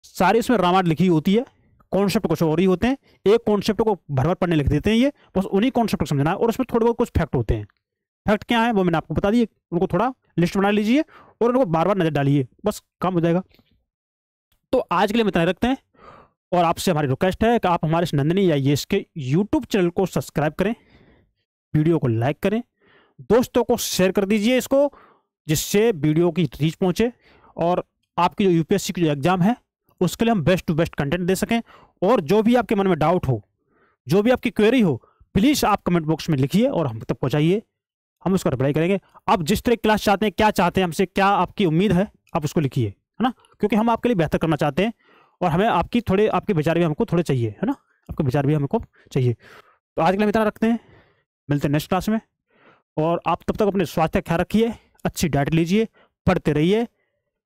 [SPEAKER 1] सारी इसमें रामायण लिखी होती है, कॉन्सेप्ट कुछ और ही होते हैं। एक कॉन्सेप्ट को भर भर पढ़ने लिख देते हैं, ये बस उन्हीं कॉन्सेप्ट को समझना है। और उसमें थोड़े बहुत कुछ फैक्ट होते हैं। फैक्ट क्या है वो मैंने आपको बता दिए, उनको थोड़ा लिस्ट बना लीजिए और उनको बार बार नजर डालिए, बस काम हो जाएगा। तो आज के लिए हम इतना रखते हैं और आपसे हमारी रिक्वेस्ट है कि आप हमारे इस नंदिनी IAS के यूट्यूब चैनल को सब्सक्राइब करें, वीडियो को लाइक करें, दोस्तों को शेयर कर दीजिए इसको, जिससे वीडियो की रीच पहुंचे और आपकी जो यूपीएससी की जो एग्जाम है उसके लिए हम बेस्ट टू बेस्ट कंटेंट दे सकें। और जो भी आपके मन में डाउट हो, जो भी आपकी क्वेरी हो, प्लीज़ आप कमेंट बॉक्स में लिखिए और हम तक पहुँचाइए, हम उसका रिप्लाई करेंगे। आप जिस तरह की क्लास चाहते हैं, क्या चाहते हैं हमसे, क्या आपकी उम्मीद है, आप उसको लिखिए, है ना, क्योंकि हम आपके लिए बेहतर करना चाहते हैं और हमें आपके विचार भी हमको थोड़े चाहिए, है ना, आपके विचार भी हमको चाहिए। तो आज के लिए हम इतना रखते हैं, मिलते हैं नेक्स्ट क्लास में। और आप तब तक अपने स्वास्थ्य का ख्याल रखिए, अच्छी डाइट लीजिए, पढ़ते रहिए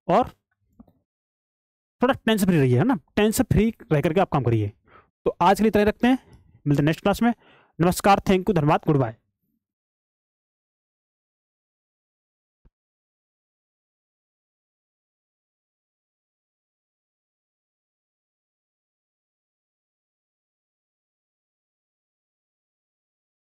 [SPEAKER 1] और थोड़ा टेंशन फ्री रहिए, है ना, टेंशन फ्री रह करके आप काम करिए। तो आज के लिए इतना ही रखते हैं, मिलते हैं नेक्स्ट क्लास में। नमस्कार, थैंक यू, धन्यवाद, गुड बाय।